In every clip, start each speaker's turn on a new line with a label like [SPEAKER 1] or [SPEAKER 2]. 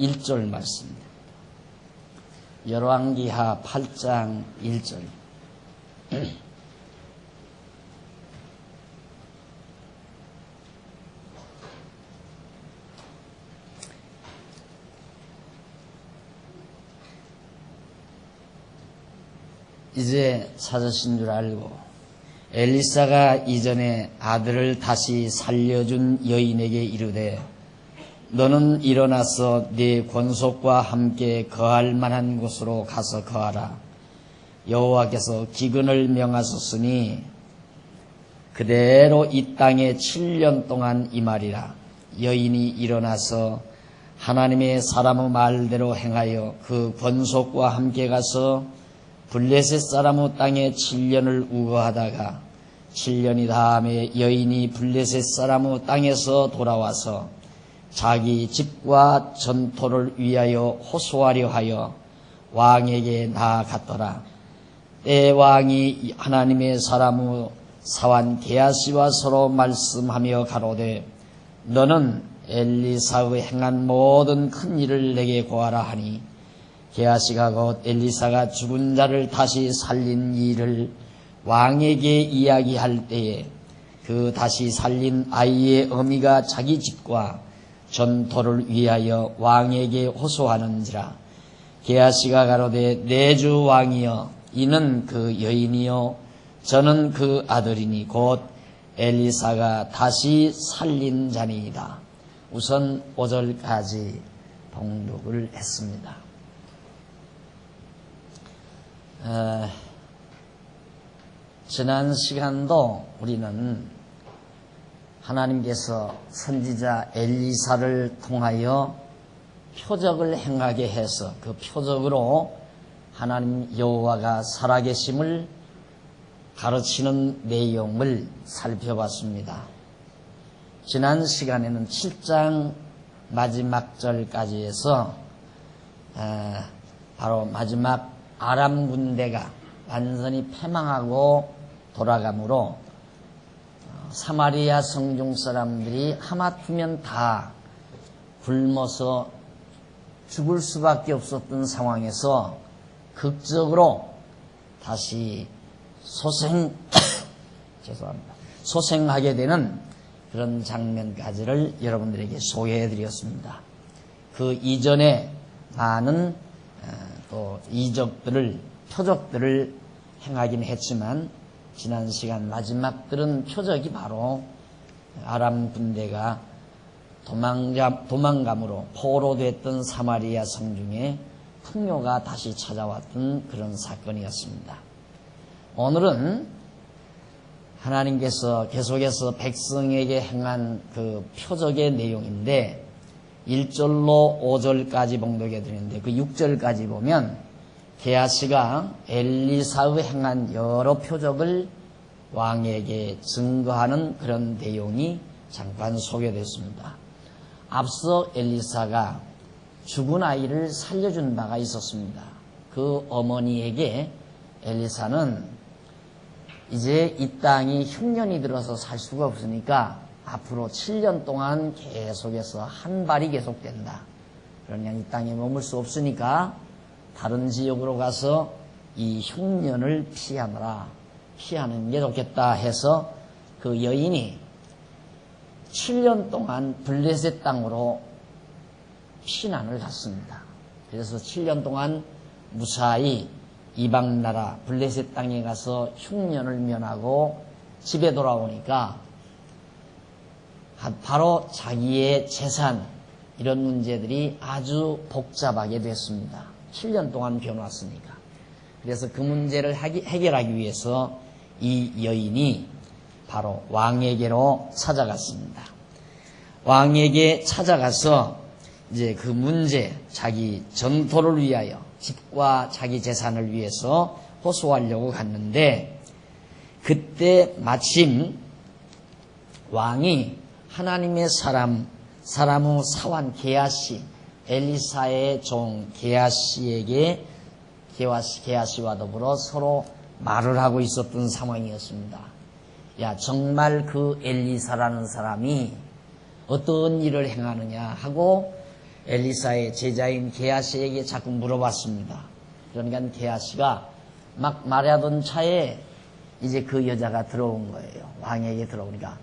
[SPEAKER 1] 1절 말씀입니다. 열왕기하 8장 1절. 이제 찾으신 줄 알고 엘리사가 이전에 아들을 다시 살려준 여인에게 이르되 너는 일어나서 네 권속과 함께 거할 만한 곳으로 가서 거하라. 여호와께서 기근을 명하셨으니 그대로 이 땅에 7년 동안 임하리라. 여인이 일어나서 하나님의 사람의 말대로 행하여 그 권속과 함께 가서 블레셋 사람의 땅에 7년을 우거하다가 7년이 다음에 여인이 블레셋 사람의 땅에서 돌아와서 자기 집과 전토를 위하여 호소하려 하여 왕에게 나아갔더라. 때 왕이 하나님의 사람의 사환 게하시와 서로 말씀하며 가로되 너는 엘리사의 행한 모든 큰 일을 내게 고하라 하니 게하시가 곧 엘리사가 죽은 자를 다시 살린 일을 왕에게 이야기할 때에 그 다시 살린 아이의 어미가 자기 집과 전토를 위하여 왕에게 호소하는지라. 게하시가 가로되 내 주 왕이여 이는 그 여인이요 저는 그 아들이니 곧 엘리사가 다시 살린 자니이다. 우선 5절까지 봉독을 했습니다. 지난 시간도 우리는 하나님께서 선지자 엘리사를 통하여 표적을 행하게 해서 그 표적으로 하나님 여호와가 살아계심을 가르치는 내용을 살펴봤습니다. 지난 시간에는 7장 마지막 절까지 해서 바로 마지막 아람 군대가 완전히 패망하고 돌아가므로 사마리아 성중 사람들이 하마터면 다 굶어서 죽을 수밖에 없었던 상황에서 극적으로 다시 소생하게 되는 그런 장면까지를 여러분들에게 소개해드렸습니다. 그 이전에 많은 또 이적들을 표적들을 행하긴 했지만 지난 시간 마지막 들은 표적이 바로 아람 군대가 도망감으로 포로됐던 사마리아 성중에 풍요가 다시 찾아왔던 그런 사건이었습니다. 오늘은 하나님께서 계속해서 백성에게 행한 그 표적의 내용인데 1절로 5절까지 봉독해 드리는데 그 6절까지 보면 게하시가 엘리사의 행한 여러 표적을 왕에게 증거하는 그런 내용이 잠깐 소개됐습니다. 앞서 엘리사가 죽은 아이를 살려준 바가 있었습니다. 그 어머니에게 엘리사는 이제 이 땅이 흉년이 들어서 살 수가 없으니까 앞으로 7년 동안 계속해서 한발이 계속된다. 그러냐 이 땅에 머물 수 없으니까 다른 지역으로 가서 이 흉년을 피하느라 피하는 게 좋겠다 해서 그 여인이 7년 동안 블레셋 땅으로 피난을 갔습니다. 그래서 7년 동안 무사히 이방나라 블레셋 땅에 가서 흉년을 면하고 집에 돌아오니까 바로 자기의 재산 이런 문제들이 아주 복잡하게 됐습니다. 7년 동안 변왔으니까. 그래서 그 문제를 해결하기 위해서 이 여인이 바로 왕에게로 찾아갔습니다. 왕에게 찾아가서 이제 그 문제, 자기 전토를 위하여 집과 자기 재산을 위해서 호소하려고 갔는데 그때 마침 왕이 하나님의 사람의 사환 게하시, 엘리사의 종 게하시에게 게하시와 더불어 서로 말을 하고 있었던 상황이었습니다. 야, 정말 그 엘리사라는 사람이 어떤 일을 행하느냐 하고 엘리사의 제자인 게하시에게 자꾸 물어봤습니다. 그러니까 게하시가 막 말하던 차에 이제 그 여자가 들어온 거예요. 왕에게 들어오니까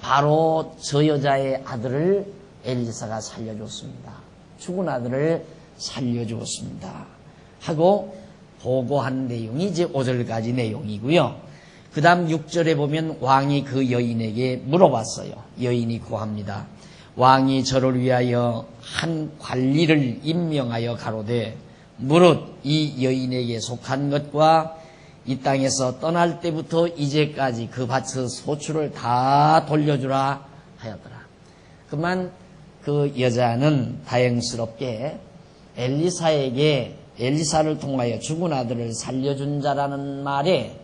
[SPEAKER 1] 바로 저 여자의 아들을 엘리사가 살려줬습니다. 죽은 아들을 살려주었습니다. 하고 보고한 내용이 이제 5절까지 내용이고요. 그 다음 6절에 보면 왕이 그 여인에게 물어봤어요. 여인이 고합니다. 왕이 저를 위하여 한 관리를 임명하여 가로되 무릇 이 여인에게 속한 것과 이 땅에서 떠날 때부터 이제까지 그 밭의 소출을 다 돌려주라 하였더라. 그만 그 여자는 다행스럽게 엘리사를 통하여 죽은 아들을 살려준 자라는 말에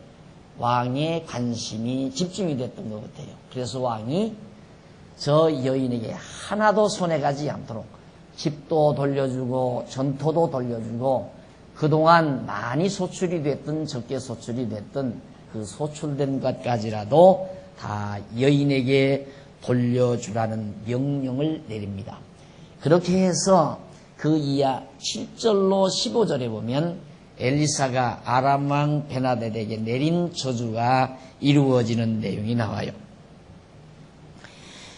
[SPEAKER 1] 왕의 관심이 집중이 됐던 것 같아요. 그래서 왕이 저 여인에게 하나도 손해가지 않도록 집도 돌려주고 전토도 돌려주고 그동안 많이 소출이 됐든 적게 소출이 됐든 그 소출된 것까지라도 다 여인에게 돌려주라는 명령을 내립니다. 그렇게 해서 그 이하 7절로 15절에 보면 엘리사가 아람 왕 베나닷에게 내린 저주가 이루어지는 내용이 나와요.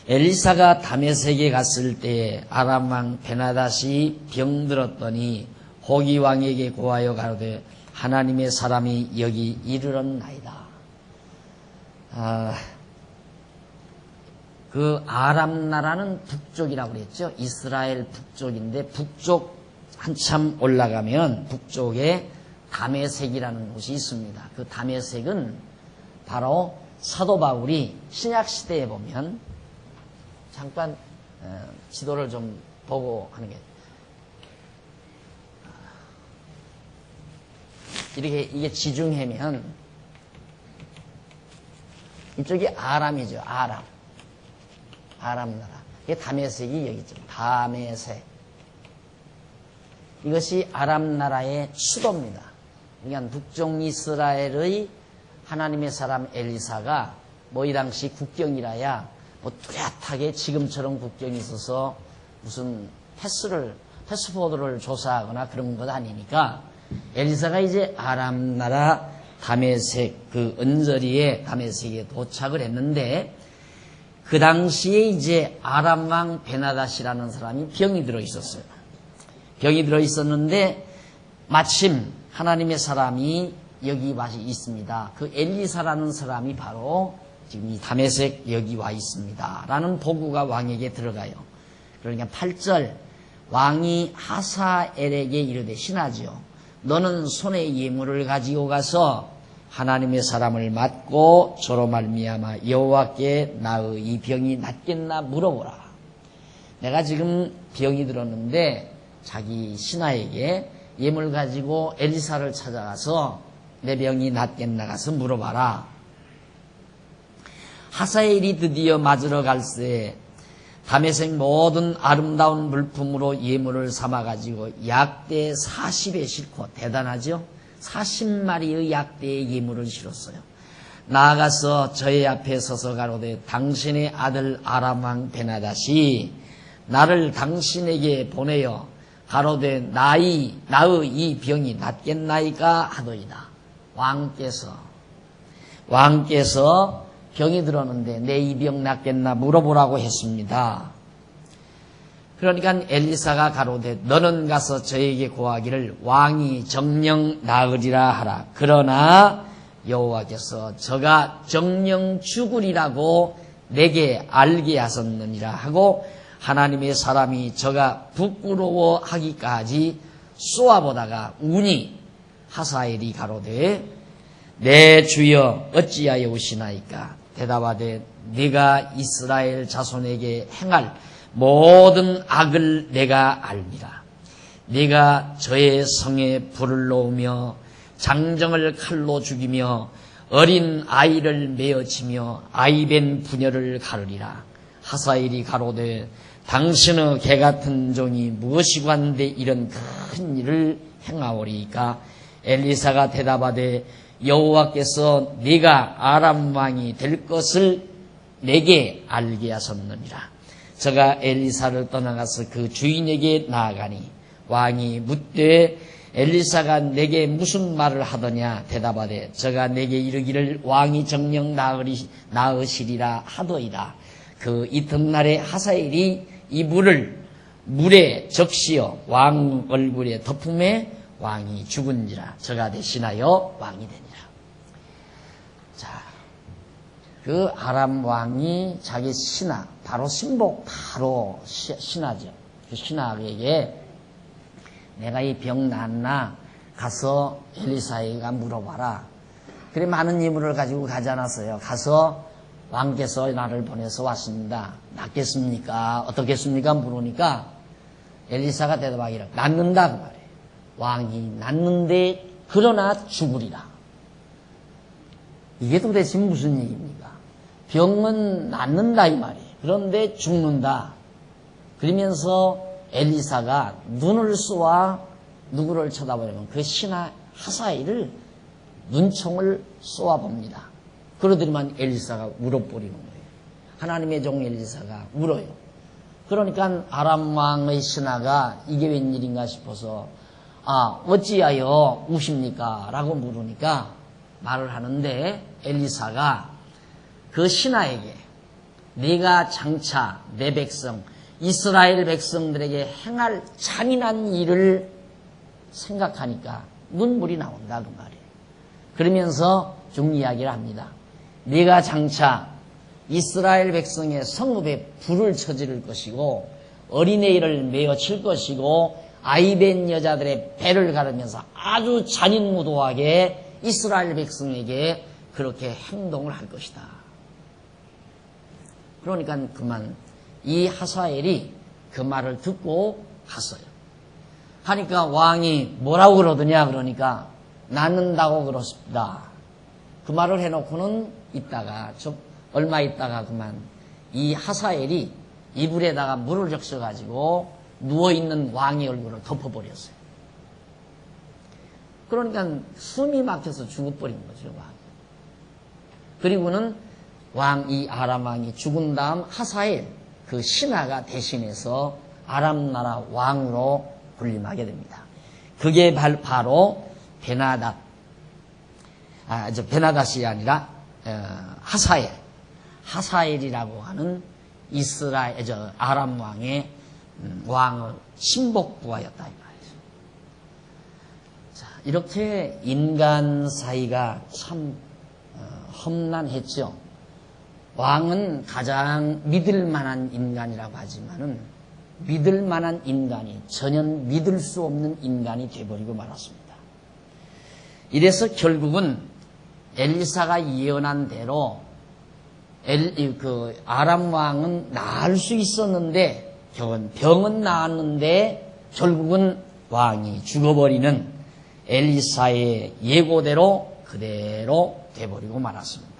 [SPEAKER 1] 엘리사가 다메섹에 갔을 때 아람 왕 베나닷이 병들었더니 호기 왕에게 고하여 가로되 하나님의 사람이 여기 이르렀나이다. 그 아람 나라는 북쪽이라고 그랬죠. 이스라엘 북쪽인데 북쪽 한참 올라가면 북쪽에 다메섹이라는 곳이 있습니다. 그 다메섹은 바로 사도 바울이 신약 시대에 보면 잠깐 지도를 좀 보고 하는 게 이렇게 이게 지중해면 이쪽이 아람이죠. 아람 나라. 이게 다메섹이 여기 있죠. 다메섹. 이것이 아람 나라의 수도입니다. 그러니까 북쪽 이스라엘의 하나님의 사람 엘리사가 이 당시 국경이라야 뚜렷하게 지금처럼 국경이 있어서 무슨 패스포드를 조사하거나 그런 것 아니니까 엘리사가 이제 아람 나라 다메섹 그 언저리에 다메섹에 도착을 했는데 그 당시에 이제 아람 왕 베나닷이라는 사람이 병이 들어 있었어요. 병이 들어 있었는데 마침 하나님의 사람이 여기 와 있습니다. 그 엘리사라는 사람이 바로 지금 이 다메섹 여기 와 있습니다. 라는 보고가 왕에게 들어가요. 그러니까 8절 왕이 하사엘에게 이르되 신하지요. 너는 손에 예물을 가지고 가서 하나님의 사람을 맞고 저로 말미암아 여호와께 나의 이 병이 낫겠나 물어보라. 내가 지금 병이 들었는데 자기 신하에게 예물 가지고 엘리사를 찾아가서 내 병이 낫겠나 가서 물어봐라. 하사엘이 드디어 맞으러 갈새 다메섹 모든 아름다운 물품으로 예물을 삼아가지고 약대 40에 싣고 대단하죠? 40마리의 약대의 예물을 실었어요. 나아가서 저의 앞에 서서 가로되 당신의 아들 아람 왕 베나닷이 나를 당신에게 보내어 가로되 나의 이 병이 낫겠나이까 하더이다. 왕께서 병이 들었는데 내 이 병 낫겠나 물어보라고 했습니다. 그러니까 엘리사가 가로되 너는 가서 저에게 고하기를 왕이 정령 나으리라 하라. 그러나 여호와께서 저가 정령 죽으리라고 내게 알게 하셨느니라 하고 하나님의 사람이 저가 부끄러워하기까지 쏘아보다가 우니 하사엘이 가로되 내 주여 어찌하여 오시나이까. 대답하되 네가 이스라엘 자손에게 행할 모든 악을 내가 알미라. 네가 저의 성에 불을 놓으며 장정을 칼로 죽이며 어린 아이를 메어치며 아이벤 부녀를 가르리라. 하사엘이 가로되 당신의 개같은 종이 무엇이고 한데 이런 큰 일을 행하오리이까. 엘리사가 대답하되 여호와께서 네가 아람 왕이 될 것을 내게 알게 하셨느니라. 저가 엘리사를 떠나가서 그 주인에게 나아가니 왕이 묻되 엘리사가 내게 무슨 말을 하더냐 대답하되 저가 내게 이르기를 왕이 정녕 나으시리라 하더이다. 그 이튿날에 하사엘이 이 물에 적시어 왕 얼굴에 덮음에 왕이 죽은지라 저가 대신하여 왕이 되니라. 자, 그 아람 왕이 자기 신하 바로 신복 바로 신하죠. 그 신하에게 내가 이 병 낫나 가서 엘리사에게 물어봐라. 그래 많은 예물을 가지고 가지 않았어요. 가서 왕께서 나를 보내서 왔습니다. 낫겠습니까? 어떻겠습니까? 물으니까 엘리사가 대답하기를 낫는다 그 말이에요. 왕이 낫는데 그러나 죽으리라. 이게 도대체 무슨 얘기입니까? 병은 낫는다 이 말이에요. 그런데 죽는다. 그러면서 엘리사가 눈을 쏘아 누구를 쳐다보냐면 그 신하 하사엘을 눈총을 쏘아봅니다. 그러더니만 엘리사가 울어버리는 거예요. 하나님의 종 엘리사가 울어요. 그러니까 아람 왕의 신하가 이게 웬일인가 싶어서 어찌하여 우십니까? 라고 물으니까 말을 하는데 엘리사가 그 신하에게 네가 장차 내 백성 이스라엘 백성들에게 행할 잔인한 일을 생각하니까 눈물이 나온다 그 말이에요. 그러면서 중 이야기를 합니다. 네가 장차 이스라엘 백성의 성읍에 불을 저지를 것이고 어린애를 메어 칠 것이고 아이벤 여자들의 배를 가르면서 아주 잔인무도하게 이스라엘 백성에게 그렇게 행동을 할 것이다. 그러니까 그만 이 하사엘이 그 말을 듣고 갔어요. 하니까 왕이 뭐라고 그러더냐 그러니까 낫는다고 그렇습니다. 그 말을 해놓고는 얼마 있다가 그만 이 하사엘이 이불에다가 물을 적셔가지고 누워있는 왕의 얼굴을 덮어버렸어요. 그러니까 숨이 막혀서 죽어버린 거죠, 왕. 그리고는 이 아람 왕이 죽은 다음 하사엘 그 신하가 대신해서 아람 나라 왕으로 군림하게 됩니다. 그게 바로 베나닷이 아니라 하사엘이라고 하는 아람 왕의 왕을 신복부하였다 이 말이죠. 자, 이렇게 인간 사이가 참 험난했죠. 왕은 가장 믿을 만한 인간이라고 하지만은 믿을 만한 인간이 전혀 믿을 수 없는 인간이 되어버리고 말았습니다. 이래서 결국은 엘리사가 예언한 대로 아람 왕은 나을 수 있었는데 병은 나았는데 결국은 왕이 죽어버리는 엘리사의 예고대로 그대로 돼버리고 말았습니다.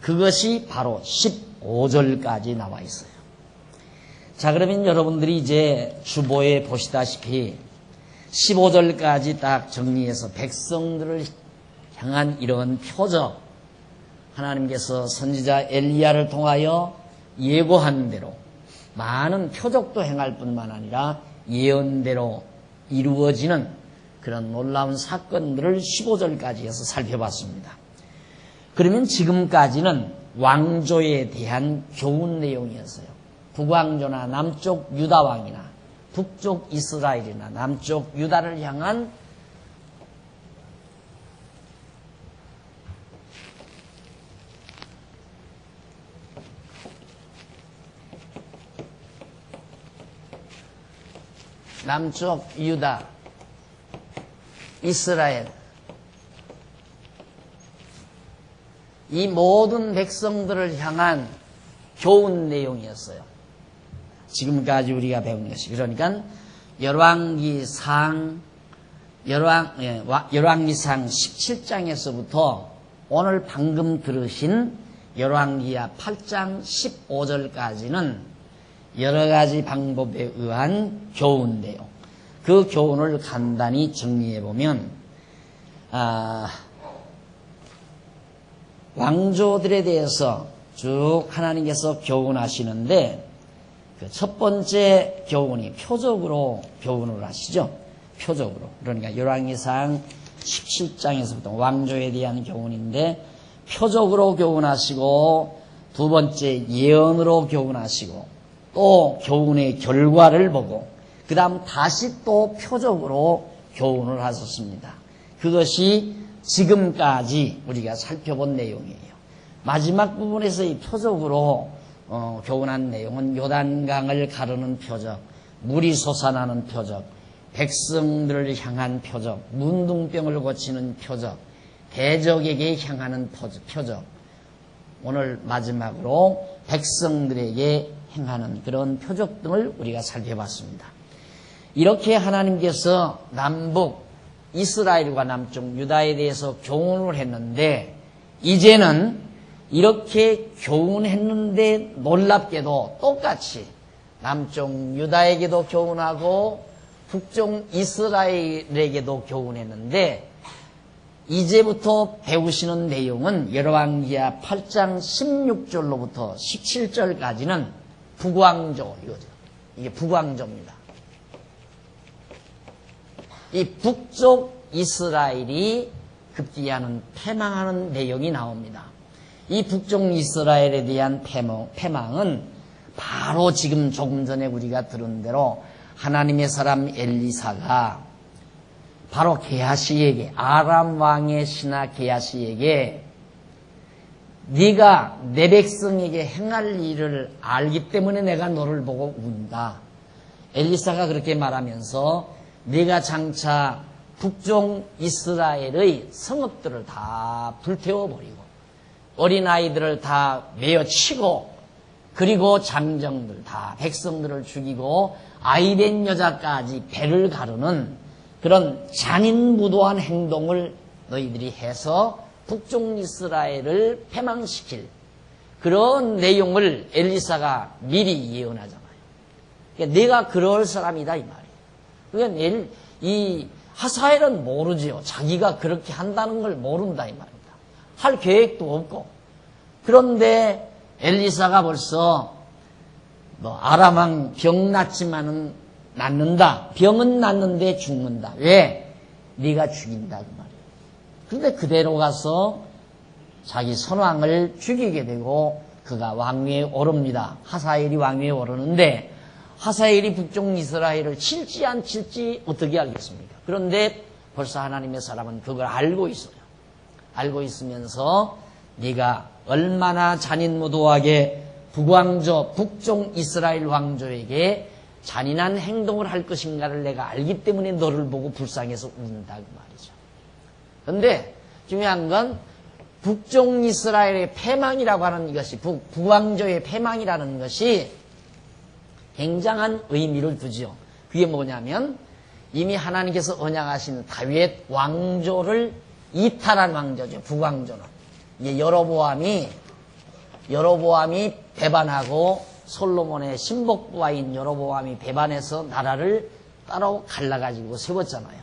[SPEAKER 1] 그것이 바로 15절까지 나와 있어요. 자, 그러면 여러분들이 이제 주보에 보시다시피 15절까지 딱 정리해서 백성들을 향한 이런 표적, 하나님께서 선지자 엘리야를 통하여 예고한 대로 많은 표적도 행할 뿐만 아니라 예언대로 이루어지는 그런 놀라운 사건들을 15절까지 해서 살펴봤습니다. 그러면 지금까지는 왕조에 대한 교훈 내용이었어요. 북왕조나 남쪽 유다왕이나 북쪽 이스라엘이나 남쪽 유다를 향한 남쪽 유다, 이스라엘 이 모든 백성들을 향한 교훈 내용이었어요. 지금까지 우리가 배운 것이. 그러니까 열왕기상 17장에서부터 오늘 방금 들으신 열왕기하 8장 15절까지는 여러 가지 방법에 의한 교훈 내용. 그 교훈을 간단히 정리해 보면 왕조들에 대해서 쭉 하나님께서 교훈하시는데 그 첫 번째 교훈이 표적으로 교훈을 하시죠. 표적으로. 그러니까 열왕기상 17장에서부터 왕조에 대한 교훈인데 표적으로 교훈하시고 두 번째 예언으로 교훈하시고 또 교훈의 결과를 보고 그 다음 다시 또 표적으로 교훈을 하셨습니다. 그것이 지금까지 우리가 살펴본 내용이에요. 마지막 부분에서 이 표적으로 교훈한 내용은 요단강을 가르는 표적, 물이 솟아나는 표적, 백성들을 향한 표적, 문둥병을 고치는 표적, 대적에게 향하는 표적, 오늘 마지막으로 백성들에게 행하는 그런 표적 등을 우리가 살펴봤습니다. 이렇게 하나님께서 남북 이스라엘과 남쪽 유다에 대해서 교훈을 했는데 이제는 이렇게 교훈했는데 놀랍게도 똑같이 남쪽 유다에게도 교훈하고 북쪽 이스라엘에게도 교훈했는데 이제부터 배우시는 내용은 열왕기하 8장 16절로부터 17절까지는 북왕조 이거죠. 이게 북왕조입니다. 이 북쪽 이스라엘이 급기야는 패망하는 내용이 나옵니다. 이 북쪽 이스라엘에 대한 패망은 바로 지금 조금 전에 우리가 들은 대로 하나님의 사람 엘리사가 바로 게하시에게 아람 왕의 신하 게하시에게 네가 내 백성에게 행할 일을 알기 때문에 내가 너를 보고 운다. 엘리사가 그렇게 말하면서 네가 장차 북쪽 이스라엘의 성읍들을 다 불태워버리고 어린아이들을 다 메어치고 그리고 장정들 다 백성들을 죽이고 아이된 여자까지 배를 가르는 그런 잔인무도한 행동을 너희들이 해서 북쪽 이스라엘을 패망시킬 그런 내용을 엘리사가 미리 예언하잖아요. 그러니까 내가 그럴 사람이다 이 말이에요. 그러니까 이 하사엘은 모르지요. 자기가 그렇게 한다는 걸 모른다 이 말입니다. 할 계획도 없고. 그런데 엘리사가 벌써 아람왕 병 났지만은 낫는다. 병은 낫는데 죽는다. 왜? 네가 죽인다 그 말이에요. 그런데 그대로 가서 자기 선왕을 죽이게 되고 그가 왕위에 오릅니다. 하사엘이 왕위에 오르는데 하사엘이 북쪽 이스라엘을 칠지 안 칠지 어떻게 알겠습니까? 그런데 벌써 하나님의 사람은 그걸 알고 있어요. 알고 있으면서 네가 얼마나 잔인무도하게 북왕조 북쪽 이스라엘 왕조에게 잔인한 행동을 할 것인가를 내가 알기 때문에 너를 보고 불쌍해서 운다 그 말이죠. 그런데 중요한 건 북쪽 이스라엘의 패망이라고 하는 이것이 북왕조의 패망이라는 것이 굉장한 의미를 두지요. 그게 뭐냐면 이미 하나님께서 언약하신 다윗 왕조를 이탈한 왕조죠. 북왕조는. 이게 여로보암이 배반하고 솔로몬의 신복부하인 여로보암이 배반해서 나라를 따로 갈라가지고 세웠잖아요.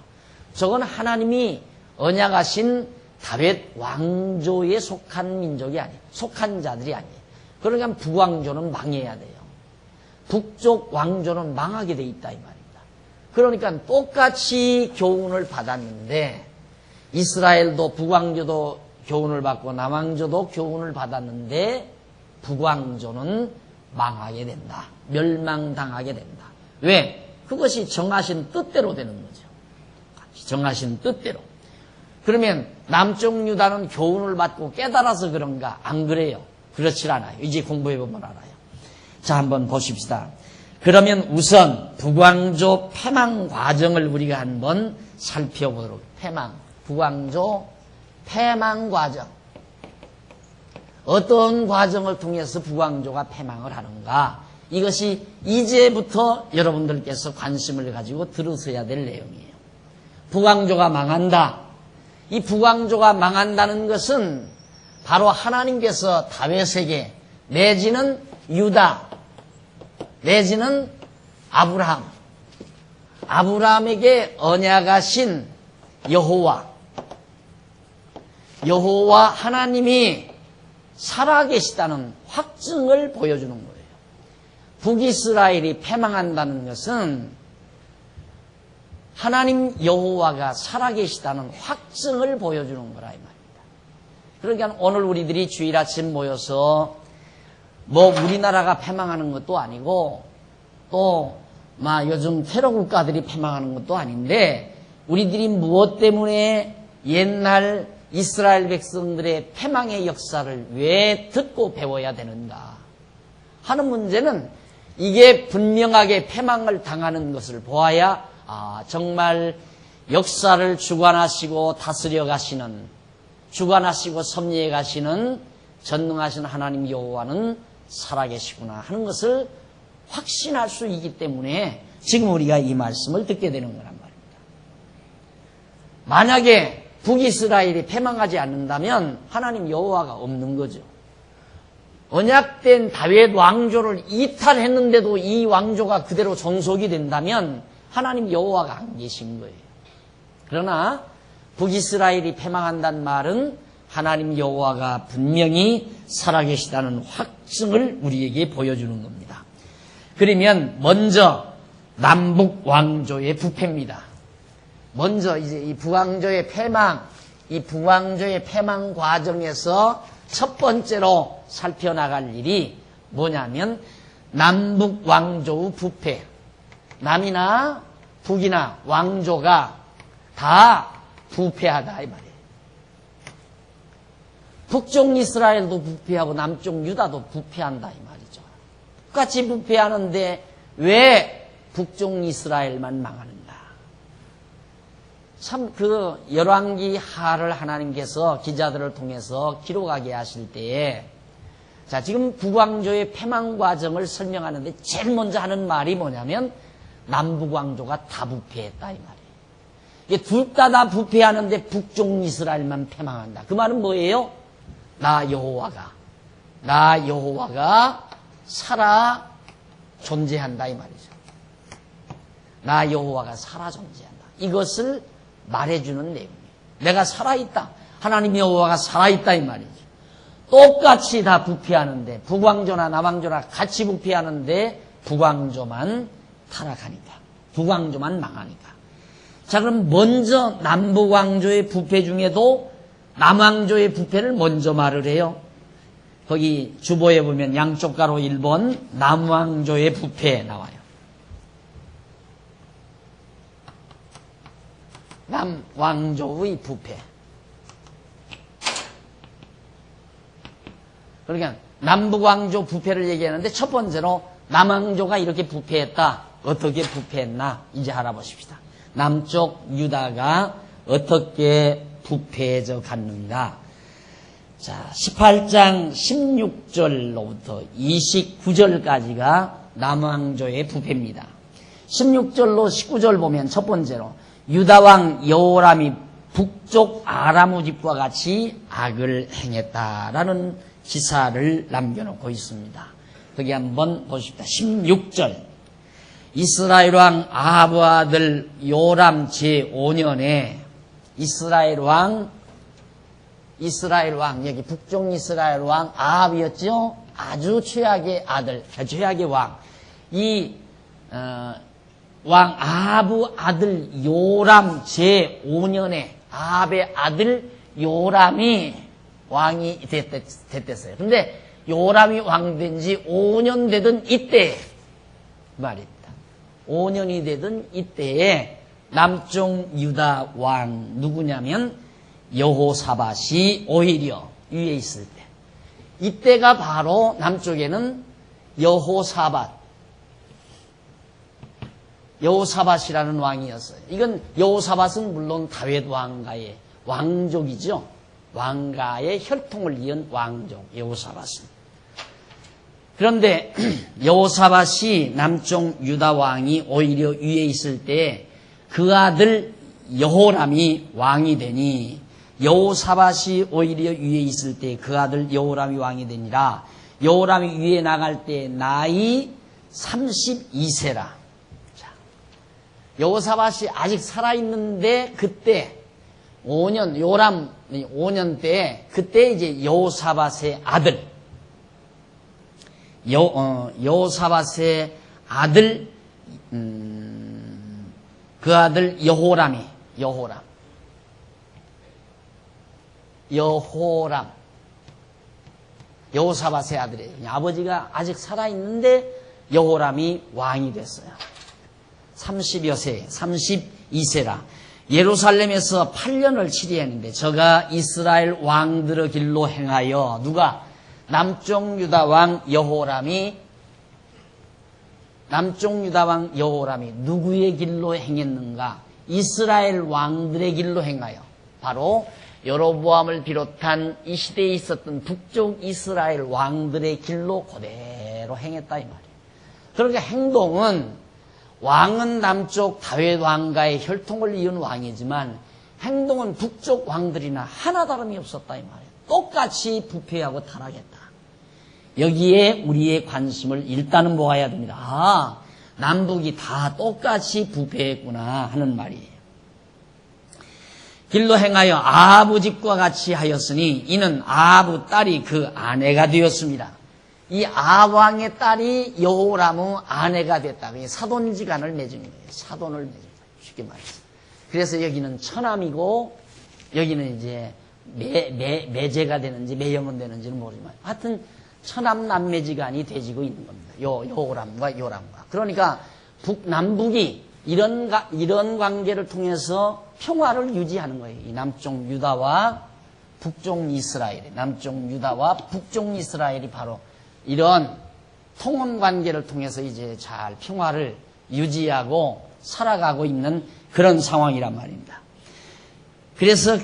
[SPEAKER 1] 저건 하나님이 언약하신 다윗 왕조에 속한 민족이 아니에요. 속한 자들이 아니에요. 그러니까 북왕조는 망해야 돼요. 북쪽 왕조는 망하게 돼 있다 이 말입니다. 그러니까 똑같이 교훈을 받았는데 이스라엘도 북왕조도 교훈을 받고 남왕조도 교훈을 받았는데 북왕조는 망하게 된다. 멸망당하게 된다. 왜? 그것이 정하신 뜻대로 되는 거죠. 정하신 뜻대로. 그러면 남쪽 유다는 교훈을 받고 깨달아서 그런가? 안 그래요. 그렇지 않아요. 이제 공부해보면 알아요. 자, 한번 보십시다. 그러면 우선 북왕조 패망 과정을 우리가 한번 살펴보도록. 북왕조 패망 과정. 어떤 과정을 통해서 북왕조가 패망을 하는가? 이것이 이제부터 여러분들께서 관심을 가지고 들으셔야 될 내용이에요. 북왕조가 망한다. 이 북왕조가 망한다는 것은 바로 하나님께서 다윗에게 내지는 유다 내지는 아브라함에게 언약하신 여호와 하나님이 살아계시다는 확증을 보여주는 거예요. 북이스라엘이 패망한다는 것은 하나님 여호와가 살아계시다는 확증을 보여주는 거라 이 말입니다. 그러니까 오늘 우리들이 주일 아침 모여서 뭐 우리나라가 패망하는 것도 아니고 또 요즘 테러 국가들이 패망하는 것도 아닌데 우리들이 무엇 때문에 옛날 이스라엘 백성들의 패망의 역사를 왜 듣고 배워야 되는가 하는 문제는 이게 분명하게 패망을 당하는 것을 보아야 정말 역사를 주관하시고 다스려 가시는 주관하시고 섭리해 가시는 전능하신 하나님 여호와는 살아계시구나 하는 것을 확신할 수 있기 때문에 지금 우리가 이 말씀을 듣게 되는 거란 말입니다. 만약에 북이스라엘이 패망하지 않는다면 하나님 여호와가 없는 거죠. 언약된 다윗 왕조를 이탈했는데도 이 왕조가 그대로 존속이 된다면 하나님 여호와가 안 계신 거예요. 그러나 북이스라엘이 패망한다는 말은 하나님 여호와가 분명히 살아계시다는 확증을 우리에게 보여주는 겁니다. 그러면 먼저 남북 왕조의 부패입니다. 먼저 이제 이 북왕조의 패망, 이 북왕조의 패망 과정에서 첫 번째로 살펴나갈 일이 뭐냐면 남북 왕조의 부패. 남이나 북이나 왕조가 다 부패하다 이 말이에요. 북쪽 이스라엘도 부패하고 남쪽 유다도 부패한다 이 말이죠. 똑같이 부패하는데 왜 북쪽 이스라엘만 망하는가? 참 그 열왕기 하를 하나님께서 기자들을 통해서 기록하게 하실 때에 자 지금 북왕조의 패망 과정을 설명하는데 제일 먼저 하는 말이 뭐냐면 남북왕조가 다 부패했다 이 말이에요. 이게 둘 다 부패하는데 북쪽 이스라엘만 패망한다. 그 말은 뭐예요? 나 여호와가 살아 존재한다 이 말이죠. 나 여호와가 살아 존재한다. 이것을 말해주는 내용이에요. 내가 살아있다. 하나님 여호와가 살아있다 이 말이죠. 똑같이 다 부패하는데 북왕조나 남왕조나 같이 부패하는데 북왕조만 타락하니까 북왕조만 망하니까. 자 그럼 먼저 남북왕조의 부패 중에도 남왕조의 부패를 먼저 말을 해요. 거기 주보에 보면 양쪽 가로 1번 남왕조의 부패 나와요. 남왕조의 부패. 그러니까 남북왕조 부패를 얘기하는데 첫 번째로 남왕조가 이렇게 부패했다. 어떻게 부패했나 이제 알아보십시다. 남쪽 유다가 어떻게 부패해져 갔는가. 자, 18장 16절로부터 29절까지가 남왕조의 부패입니다. 16절로 19절 보면 첫 번째로 유다왕 여호람이 북쪽 아라무 집과 같이 악을 행했다라는 기사를 남겨놓고 있습니다. 거기 한번 보십시다. 16절 이스라엘 왕 아하브 아들 요람 제5년에 이스라엘 왕 여기 북쪽 이스라엘 왕 아합이었죠. 아주 최악의 아들, 최악의 왕. 이 왕 아하브 아들 요람 제5년에 아합의 아들 요람이 왕이 됐댔어요. 근데 요람이 왕된 지 5년 되던 이때 말입니다. 5년이 되던 이때에 남쪽 유다 왕 누구냐면 여호사밧이 오히려 위에 있을 때 이때가 바로 남쪽에는 여호사밧이라는 왕이었어요. 이건 여호사밧은 물론 다윗 왕가의 왕족이죠. 왕가의 혈통을 이은 왕족 여호사밧은. 그런데 여호사밧이 남쪽 유다 왕이 오히려 위에 있을 때 그 아들 여호람이 왕이 되니 여호사밧이 오히려 위에 있을 때 그 아들 여호람이 왕이 되니라. 여호람이 위에 나갈 때 나이 32세라. 자, 여호사밧이 아직 살아있는데 그때 5년 요람 5년 때 그때 이제 여호사밧의 아들 여호사밧의 아들, 그 아들 여호람. 여호사밧의 아들이에요. 아버지가 아직 살아있는데 여호람이 왕이 됐어요. 30여 세, 32세라. 예루살렘에서 8년을 치리했는데 저가 이스라엘 왕들의 길로 행하여 누가? 남쪽 유다 왕 여호람이 누구의 길로 행했는가? 이스라엘 왕들의 길로 행하여 바로 여로보암을 비롯한 이 시대에 있었던 북쪽 이스라엘 왕들의 길로 그대로 행했다 이 말이에요. 그러니까 행동은 왕은 남쪽 다윗 왕과의 혈통을 이은 왕이지만 행동은 북쪽 왕들이나 하나 다름이 없었다 이 말이에요. 똑같이 부패하고 타락했다. 여기에 우리의 관심을 일단은 모아야 됩니다. 아, 남북이 다 똑같이 부패했구나 하는 말이에요. 길로 행하여 아하부 집과 같이 하였으니 이는 아하부 딸이 그 아내가 되었습니다. 이 아왕의 딸이 여호람의 아내가 됐다. 사돈지간을 맺은 거예요. 사돈을 맺은 거예요. 쉽게 말해서. 그래서 여기는 처남이고 여기는 이제 매제가 되는지 매형은 되는지는 모르지만 하여튼 처남 남매지간이 되지고 있는 겁니다. 여호람과 요람과. 그러니까 남북이 이런 관계를 통해서 평화를 유지하는 거예요. 이 남쪽 유다와 북쪽 이스라엘이. 남쪽 유다와 북쪽 이스라엘이 바로 이런 통혼 관계를 통해서 이제 잘 평화를 유지하고 살아가고 있는 그런 상황이란 말입니다. 그래서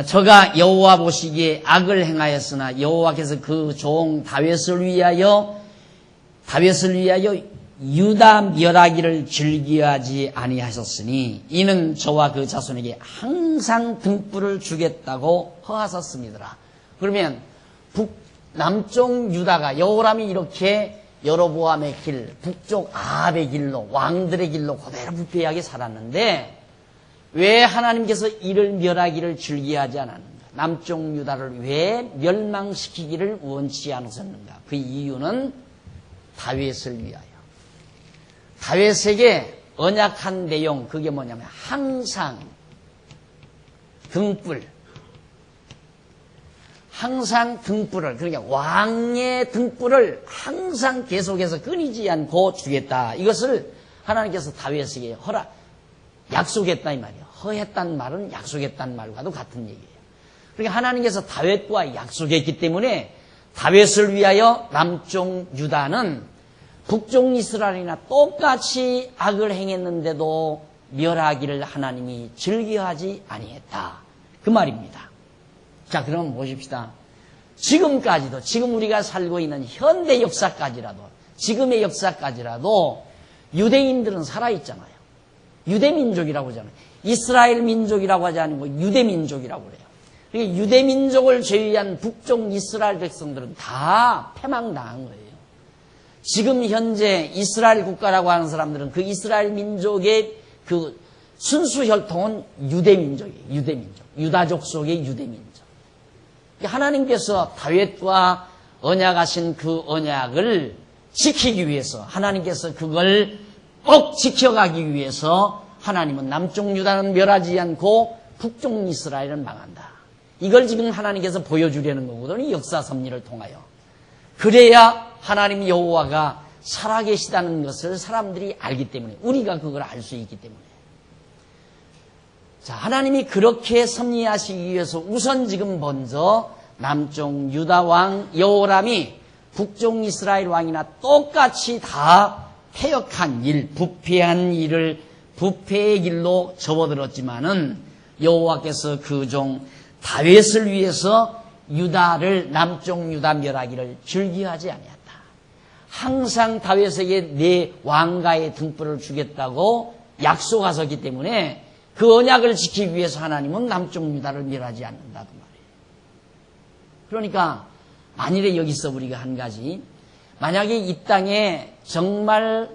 [SPEAKER 1] 저가 여호와 보시기에 악을 행하였으나 여호와께서 그 종 다윗을 위하여 유다 멸하기를 즐겨하지 아니하셨으니 이는 저와 그 자손에게 항상 등불을 주겠다고 허하셨습니다. 그러면 남쪽 유다가 여호람이 이렇게 여로보암의 길, 북쪽 아합의 길로 왕들의 길로 그대로 부패하게 살았는데 왜 하나님께서 이를 멸하기를 즐겨하지 않았는가? 남쪽 유다를 왜 멸망시키기를 원치 않으셨는가? 그 이유는 다윗을 위하여. 다윗에게 언약한 내용, 그게 뭐냐면 항상 등불을, 그러니까 왕의 등불을 항상 계속해서 끊이지 않고 주겠다. 이것을 하나님께서 다윗에게 약속했다 이 말이에요. 허했단 말은 약속했단 말과도 같은 얘기예요. 그러니까 하나님께서 다윗과 약속했기 때문에 다윗을 위하여 남쪽 유다는 북쪽 이스라엘이나 똑같이 악을 행했는데도 멸하기를 하나님이 즐겨하지 아니했다. 그 말입니다. 자, 그럼 보십시다. 지금까지도, 지금 우리가 살고 있는 현대 역사까지라도, 지금의 역사까지라도 유대인들은 살아있잖아요. 유대민족이라고 하잖아요. 이스라엘 민족이라고 하지 않고 유대민족이라고 그래요. 그러니까 유대민족을 제외한 북쪽 이스라엘 백성들은 다 패망당한 거예요. 지금 현재 이스라엘 국가라고 하는 사람들은 그 이스라엘 민족의 그 순수 혈통은 유대민족이에요. 유대민족. 유다족 속의 유대민족. 하나님께서 다윗과 언약하신 그 언약을 지키기 위해서 하나님께서 그걸 꼭 지켜가기 위해서 하나님은 남쪽 유다는 멸하지 않고 북쪽 이스라엘은 망한다. 이걸 지금 하나님께서 보여주려는 거거든요. 이 역사 섭리를 통하여. 그래야 하나님 여호와가 살아계시다는 것을 사람들이 알기 때문에, 우리가 그걸 알 수 있기 때문에. 자, 하나님이 그렇게 섭리하시기 위해서 우선 지금 먼저 남쪽 유다 왕 여호람이 북쪽 이스라엘 왕이나 똑같이 다 패역한 일, 부패한 일을 부패의 길로 접어들었지만은 여호와께서 그 종 다윗을 위해서 유다를, 남쪽 유다 멸하기를 즐겨하지 아니했다. 항상 다윗에게 내 왕가의 등불을 주겠다고 약속하셨기 때문에 그 언약을 지키기 위해서 하나님은 남쪽 유다를 멸하지 않는다고 말이에요. 그러니까 만일에 여기서 우리가 한 가지, 만약에 이 땅에 정말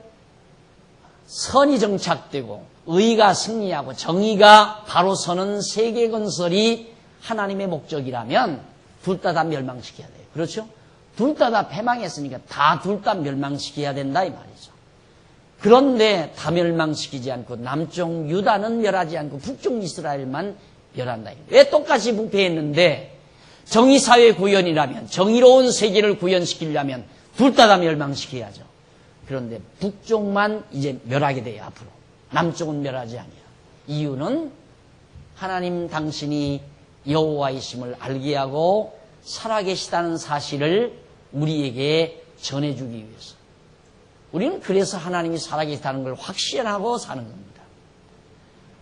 [SPEAKER 1] 선이 정착되고 의가 승리하고 정의가 바로 서는 세계 건설이 하나님의 목적이라면 둘 다 멸망시켜야 돼요. 그렇죠? 둘 다 패망했으니까 다 둘 다 멸망시켜야 된다 이 말이죠. 그런데 다 멸망시키지 않고 남쪽 유다는 멸하지 않고 북쪽 이스라엘만 멸한다. 왜 똑같이 부패했는데 정의사회 구현이라면, 정의로운 세계를 구현시키려면 둘 다 멸망시켜야죠. 그런데 북쪽만 이제 멸하게 돼요, 앞으로. 남쪽은 멸하지 아니야. 이유는 하나님 당신이 여호와이심을 알게 하고 살아계시다는 사실을 우리에게 전해주기 위해서. 우리는 그래서 하나님이 살아계시다는 걸 확신하고 사는 겁니다.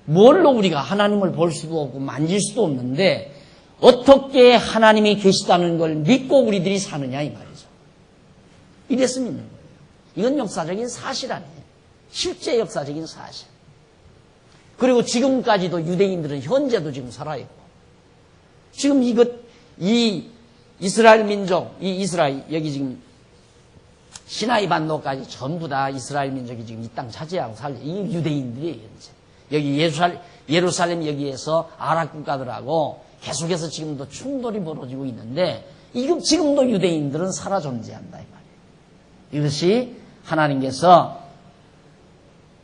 [SPEAKER 1] 뭘로 우리가 하나님을 볼 수도 없고 만질 수도 없는데 어떻게 하나님이 계시다는 걸 믿고 우리들이 사느냐 이 말이죠. 이래서 믿는 거예요. 이건 역사적인 사실 아니에요. 실제 역사적인 사실. 그리고 지금까지도 유대인들은 현재도 지금 살아있고 지금 이 이스라엘 민족, 이 이스라엘 여기 지금 시나이 반도까지 전부 다 이스라엘 민족이 지금 이 땅 차지하고 살려. 이 유대인들이에요, 현재. 여기 예루살렘 여기에서 아랍 국가들하고 계속해서 지금도 충돌이 벌어지고 있는데 지금도 유대인들은 살아 존재한다 이 말이에요. 이것이 하나님께서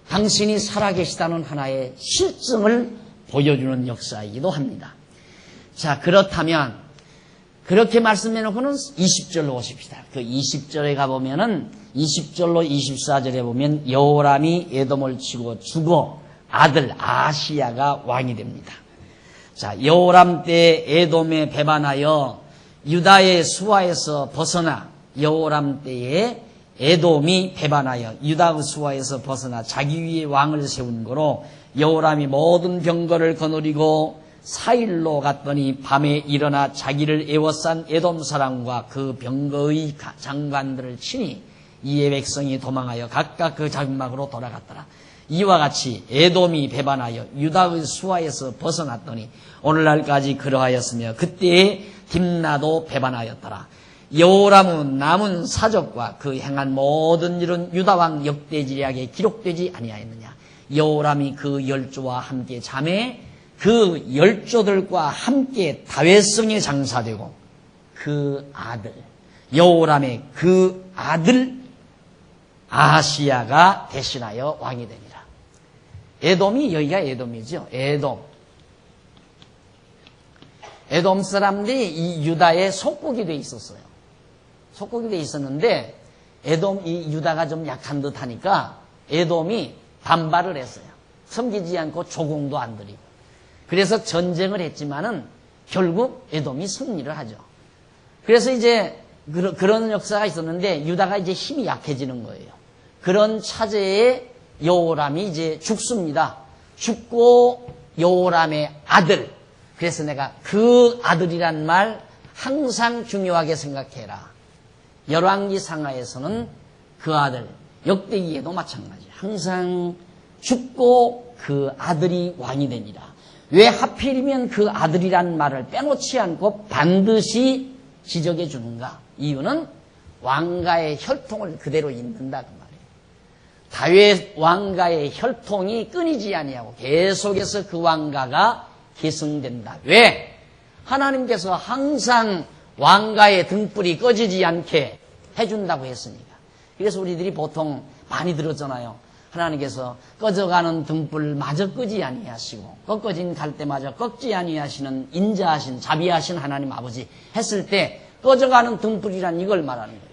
[SPEAKER 1] 당신이 살아계시다는 하나의 실증을 보여주는 역사이기도 합니다. 자, 그렇다면 그렇게 말씀해놓고는 20절로 오십시다. 그 20절에 가보면은 20절로 24절에 보면 여호람이 에돔을 치고 죽어 아들 아시야가 왕이 됩니다. 자, 여호람 때 에돔에 배반하여 유다의 수하에서 벗어나 여호람 때에 에돔이 배반하여 유다의 수하에서 벗어나 자기 위에 왕을 세운 거로 여호람이 모든 병거를 거느리고 4일로 갔더니 밤에 일어나 자기를 애워싼 에돔 사람과 그 병거의 장관들을 치니 이에 백성이 도망하여 각각 그 장막으로 돌아갔더라. 이와 같이 에돔이 배반하여 유다의 수하에서 벗어났더니 오늘날까지 그러하였으며 그때에 딥나도 배반하였더라. 여호람은 남은 사적과 그 행한 모든 일은 유다왕 역대지략에 기록되지 아니하였느냐. 여호람이 그 열조와 함께 잠에 그 열조들과 함께 다윗성에 장사되고 그 아들 여호람의 그 아들 아하시야가 대신하여 왕이 되니라. 에돔이 여기가 에돔이죠. 에돔 사람들이 이 유다의 속국이 돼 있었어요. 속국이 돼 있었는데 이 유다가 좀 약한 듯하니까 에돔이 반발을 했어요. 섬기지 않고 조공도 안 드리고. 그래서 전쟁을 했지만은 결국 에돔이 승리를 하죠. 그래서 이제 그런 역사가 있었는데 유다가 이제 힘이 약해지는 거예요. 그런 차제에 여호람이 이제 죽습니다. 죽고 여호람의 아들. 그래서 내가 그 아들이란 말 항상 중요하게 생각해라. 열왕기 상하에서는 그 아들, 역대기에도 마찬가지예요. 항상 죽고 그 아들이 왕이 되니라. 왜 하필이면 그 아들이란 말을 빼놓지 않고 반드시 지적해 주는가? 이유는 왕가의 혈통을 그대로 잇는다 그 말이에요. 다윗 왕가의 혈통이 끊이지 아니하고 계속해서 그 왕가가 계승된다. 왜? 하나님께서 항상 왕가의 등불이 꺼지지 않게 해준다고 했으니까. 그래서 우리들이 보통 많이 들었잖아요. 하나님께서 꺼져가는 등불 마저 끄지 아니하시고 꺾어진 갈대마저 꺾지 아니하시는 인자하신 자비하신 하나님 아버지 했을 때 꺼져가는 등불이란 이걸 말하는 거예요.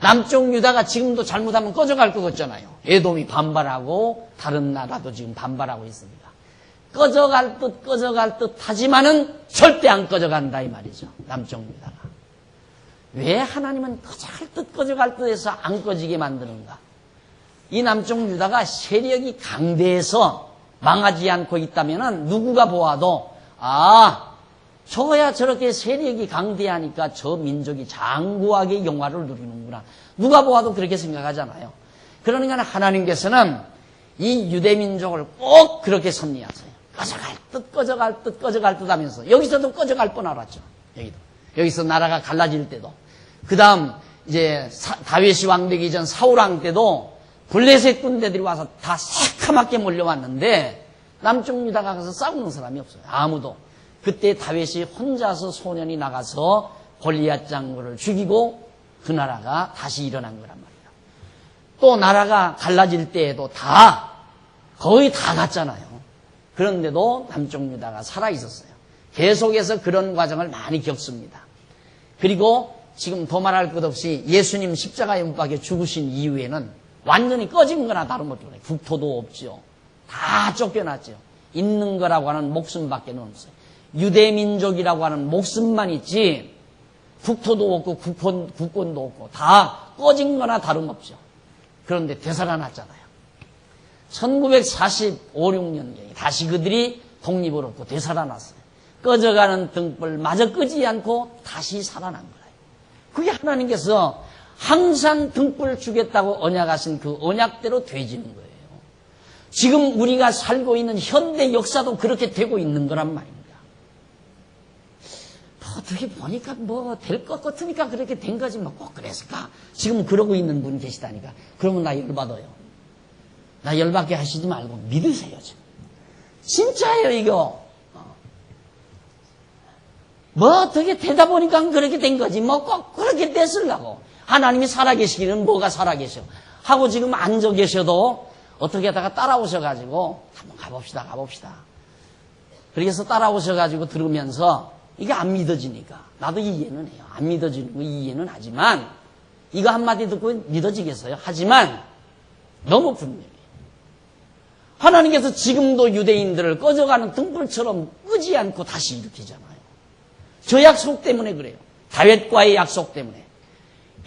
[SPEAKER 1] 남쪽 유다가 지금도 잘못하면 꺼져갈 것 같잖아요. 에돔이 반발하고 다른 나라도 지금 반발하고 있습니다. 꺼져갈 듯 하지만은 절대 안 꺼져간다 이 말이죠. 남쪽 유다가. 왜 하나님은 꺼져갈 듯 해서 안 꺼지게 만드는가? 이 남쪽 유다가 세력이 강대해서 망하지 않고 있다면은 누구가 보아도 저야 저렇게 세력이 강대하니까 저 민족이 장구하게 영화를 누리는구나. 누가 보아도 그렇게 생각하잖아요. 그러니까 하나님께서는 이 유대 민족을 꼭 그렇게 섭리하세요. 꺼져갈 듯 하면서 여기서도 꺼져갈 뻔 알았죠. 여기서 나라가 갈라질 때도. 그 다음 이제 다윗이 왕 되기 전 사울 왕 때도 블레셋 군대들이 와서 다 새카맣게 몰려왔는데 남쪽 유다가 가서 싸우는 사람이 없어요. 아무도. 그때 다윗이 혼자서 소년이 나가서 골리앗 장군을 죽이고 그 나라가 다시 일어난 거란 말이에요. 또 나라가 갈라질 때에도 거의 다 갔잖아요. 그런데도 남쪽 유다가 살아있었어요. 계속해서 그런 과정을 많이 겪습니다. 그리고 지금 더 말할 것 없이 예수님 십자가에 못 박혀 죽으신 이후에는 완전히 꺼진 거나 다름없죠. 국토도 없죠. 다 쫓겨났죠. 있는 거라고 하는 목숨밖에 없어요. 유대민족이라고 하는 목숨만 있지 국토도 없고 국권도 없고 다 꺼진 거나 다름없죠. 그런데 되살아났잖아요. 1945, 6년경에 다시 그들이 독립을 얻고 되살아났어요. 꺼져가는 등불 마저 끄지 않고 다시 살아난 거예요. 그게 하나님께서 항상 등불 주겠다고 언약하신 그 언약대로 되지는 거예요. 지금 우리가 살고 있는 현대 역사도 그렇게 되고 있는 거란 말입니다. 어떻게 보니까 뭐 될 것 같으니까 그렇게 된 거지 뭐 꼭 그랬을까? 지금 그러고 있는 분 계시다니까. 그러면 나 열받아요. 나 열받게 하시지 말고 믿으세요. 지금. 진짜예요 이거. 뭐 어떻게 되다 보니까 그렇게 된 거지 뭐 꼭 그렇게 됐으려고. 하나님이 살아계시기는 뭐가 살아계셔 하고 지금 앉아 계셔도 어떻게 하다가 따라오셔가지고 한번 가봅시다. 그래서 따라오셔가지고 들으면서 이게 안 믿어지니까 나도 이해는 해요. 안 믿어지는 거 이해는 하지만 이거 한마디 듣고 믿어지겠어요? 하지만 너무 분명해요. 하나님께서 지금도 유대인들을 꺼져가는 등불처럼 끄지 않고 다시 일으키잖아요. 저 약속 때문에 그래요. 다윗과의 약속 때문에.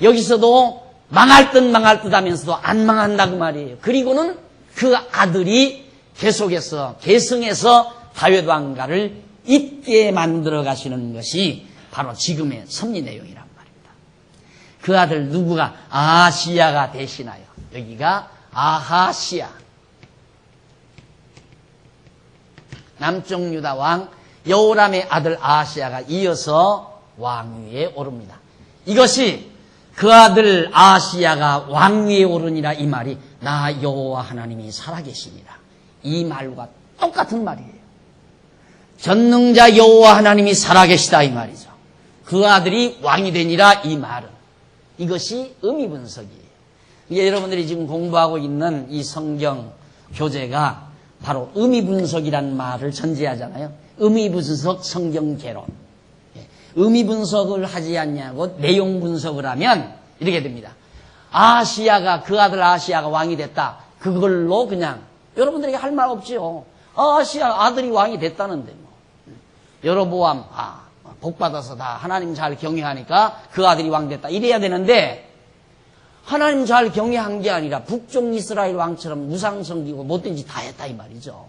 [SPEAKER 1] 여기서도 망할 듯 하면서도 안 망한다 그 말이에요. 그리고는 그 아들이 계속해서 계승해서 다윗 왕가를 있게 만들어 가시는 것이 바로 지금의 섭리 내용이란 말입니다. 그 아들 누구가 아하시야가 되시나요? 여기가 아하시야. 남쪽 유다 왕 여호람의 아들 아하시야가 이어서 왕위에 오릅니다. 이것이 그 아들 아하시야가 왕위에 오르니라 이 말이 나 여호와 하나님이 살아계시니라. 이 말과 똑같은 말이에요. 전능자 여호와 하나님이 살아계시다 이 말이죠. 그 아들이 왕이 되니라 이 말은 이것이 의미분석이에요. 이게 여러분들이 지금 공부하고 있는 이 성경 교재가 바로 의미분석이라는 말을 전제하잖아요. 의미분석 성경 개론. 의미분석을 하지 않냐고 내용 분석을 하면 이렇게 됩니다. 아하시야가 그 아들 아하시야가 왕이 됐다. 그걸로 그냥 여러분들에게 할 말 없지요. 아하시야 아들이 왕이 됐다는데 뭐. 여로보암 복 받아서 다 하나님 잘 경외하니까 그 아들이 왕 됐다. 이래야 되는데 하나님 잘 경외한 게 아니라 북쪽 이스라엘 왕처럼 무상 섬기고 못된 짓 다 했다 이 말이죠.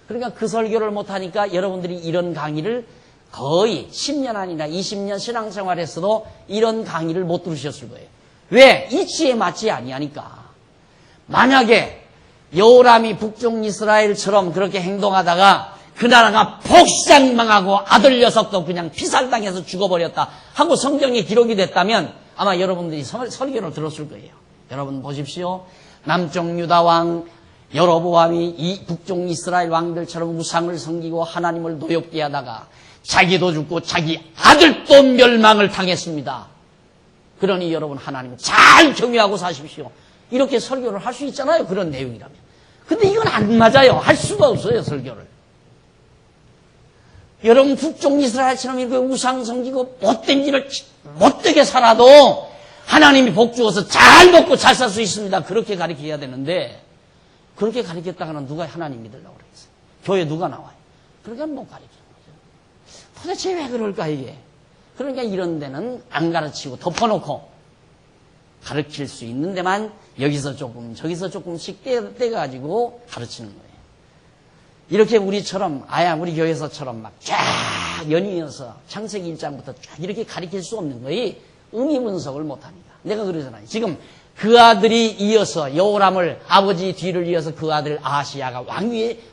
[SPEAKER 1] 그러니까 그 설교를 못하니까 여러분들이 이런 강의를 거의 10년 아니라 20년 신앙생활에서도 이런 강의를 못 들으셨을 거예요. 왜? 이치에 맞지 아니하니까. 만약에 여호람이 북쪽 이스라엘처럼 그렇게 행동하다가 그 나라가 폭삭망하고 아들 녀석도 그냥 피살당해서 죽어버렸다 하고 성경에 기록이 됐다면 아마 여러분들이 설교를 들었을 거예요. 여러분 보십시오. 남쪽 유다 왕 여로보암이 이 북쪽 이스라엘 왕들처럼 우상을 섬기고 하나님을 노엽게 하다가 자기도 죽고 자기 아들도 멸망을 당했습니다. 그러니 여러분 하나님 잘 경외하고 사십시오. 이렇게 설교를 할 수 있잖아요. 그런 내용이라면. 근데 이건 안 맞아요. 할 수가 없어요. 설교를. 여러분 북쪽 이스라엘처럼 이렇게 우상 섬기고 못된 일을 못되게 살아도 하나님이 복 주어서 잘 먹고 잘 살 수 있습니다. 그렇게 가르쳐야 되는데 그렇게 가르쳤다가는 누가 하나님 믿으려고 그러겠어요? 교회 누가 나와요? 그러니까 못 가르치는 거죠. 도대체 왜 그럴까 이게? 그러니까 이런 데는 안 가르치고 덮어놓고 가르칠 수 있는 데만 여기서 조금 저기서 조금씩 떼가지고 가르치는 거예요. 이렇게 우리처럼 우리 교회에서처럼 막 쫙 연이어서 창세기 1장부터 쫙 이렇게 가르칠 수 없는 거예요. 의미 분석을 못하니까. 내가 그러잖아요. 지금 그 아들이 이어서 여호람을 아버지 뒤를 이어서 그 아들 아하시야가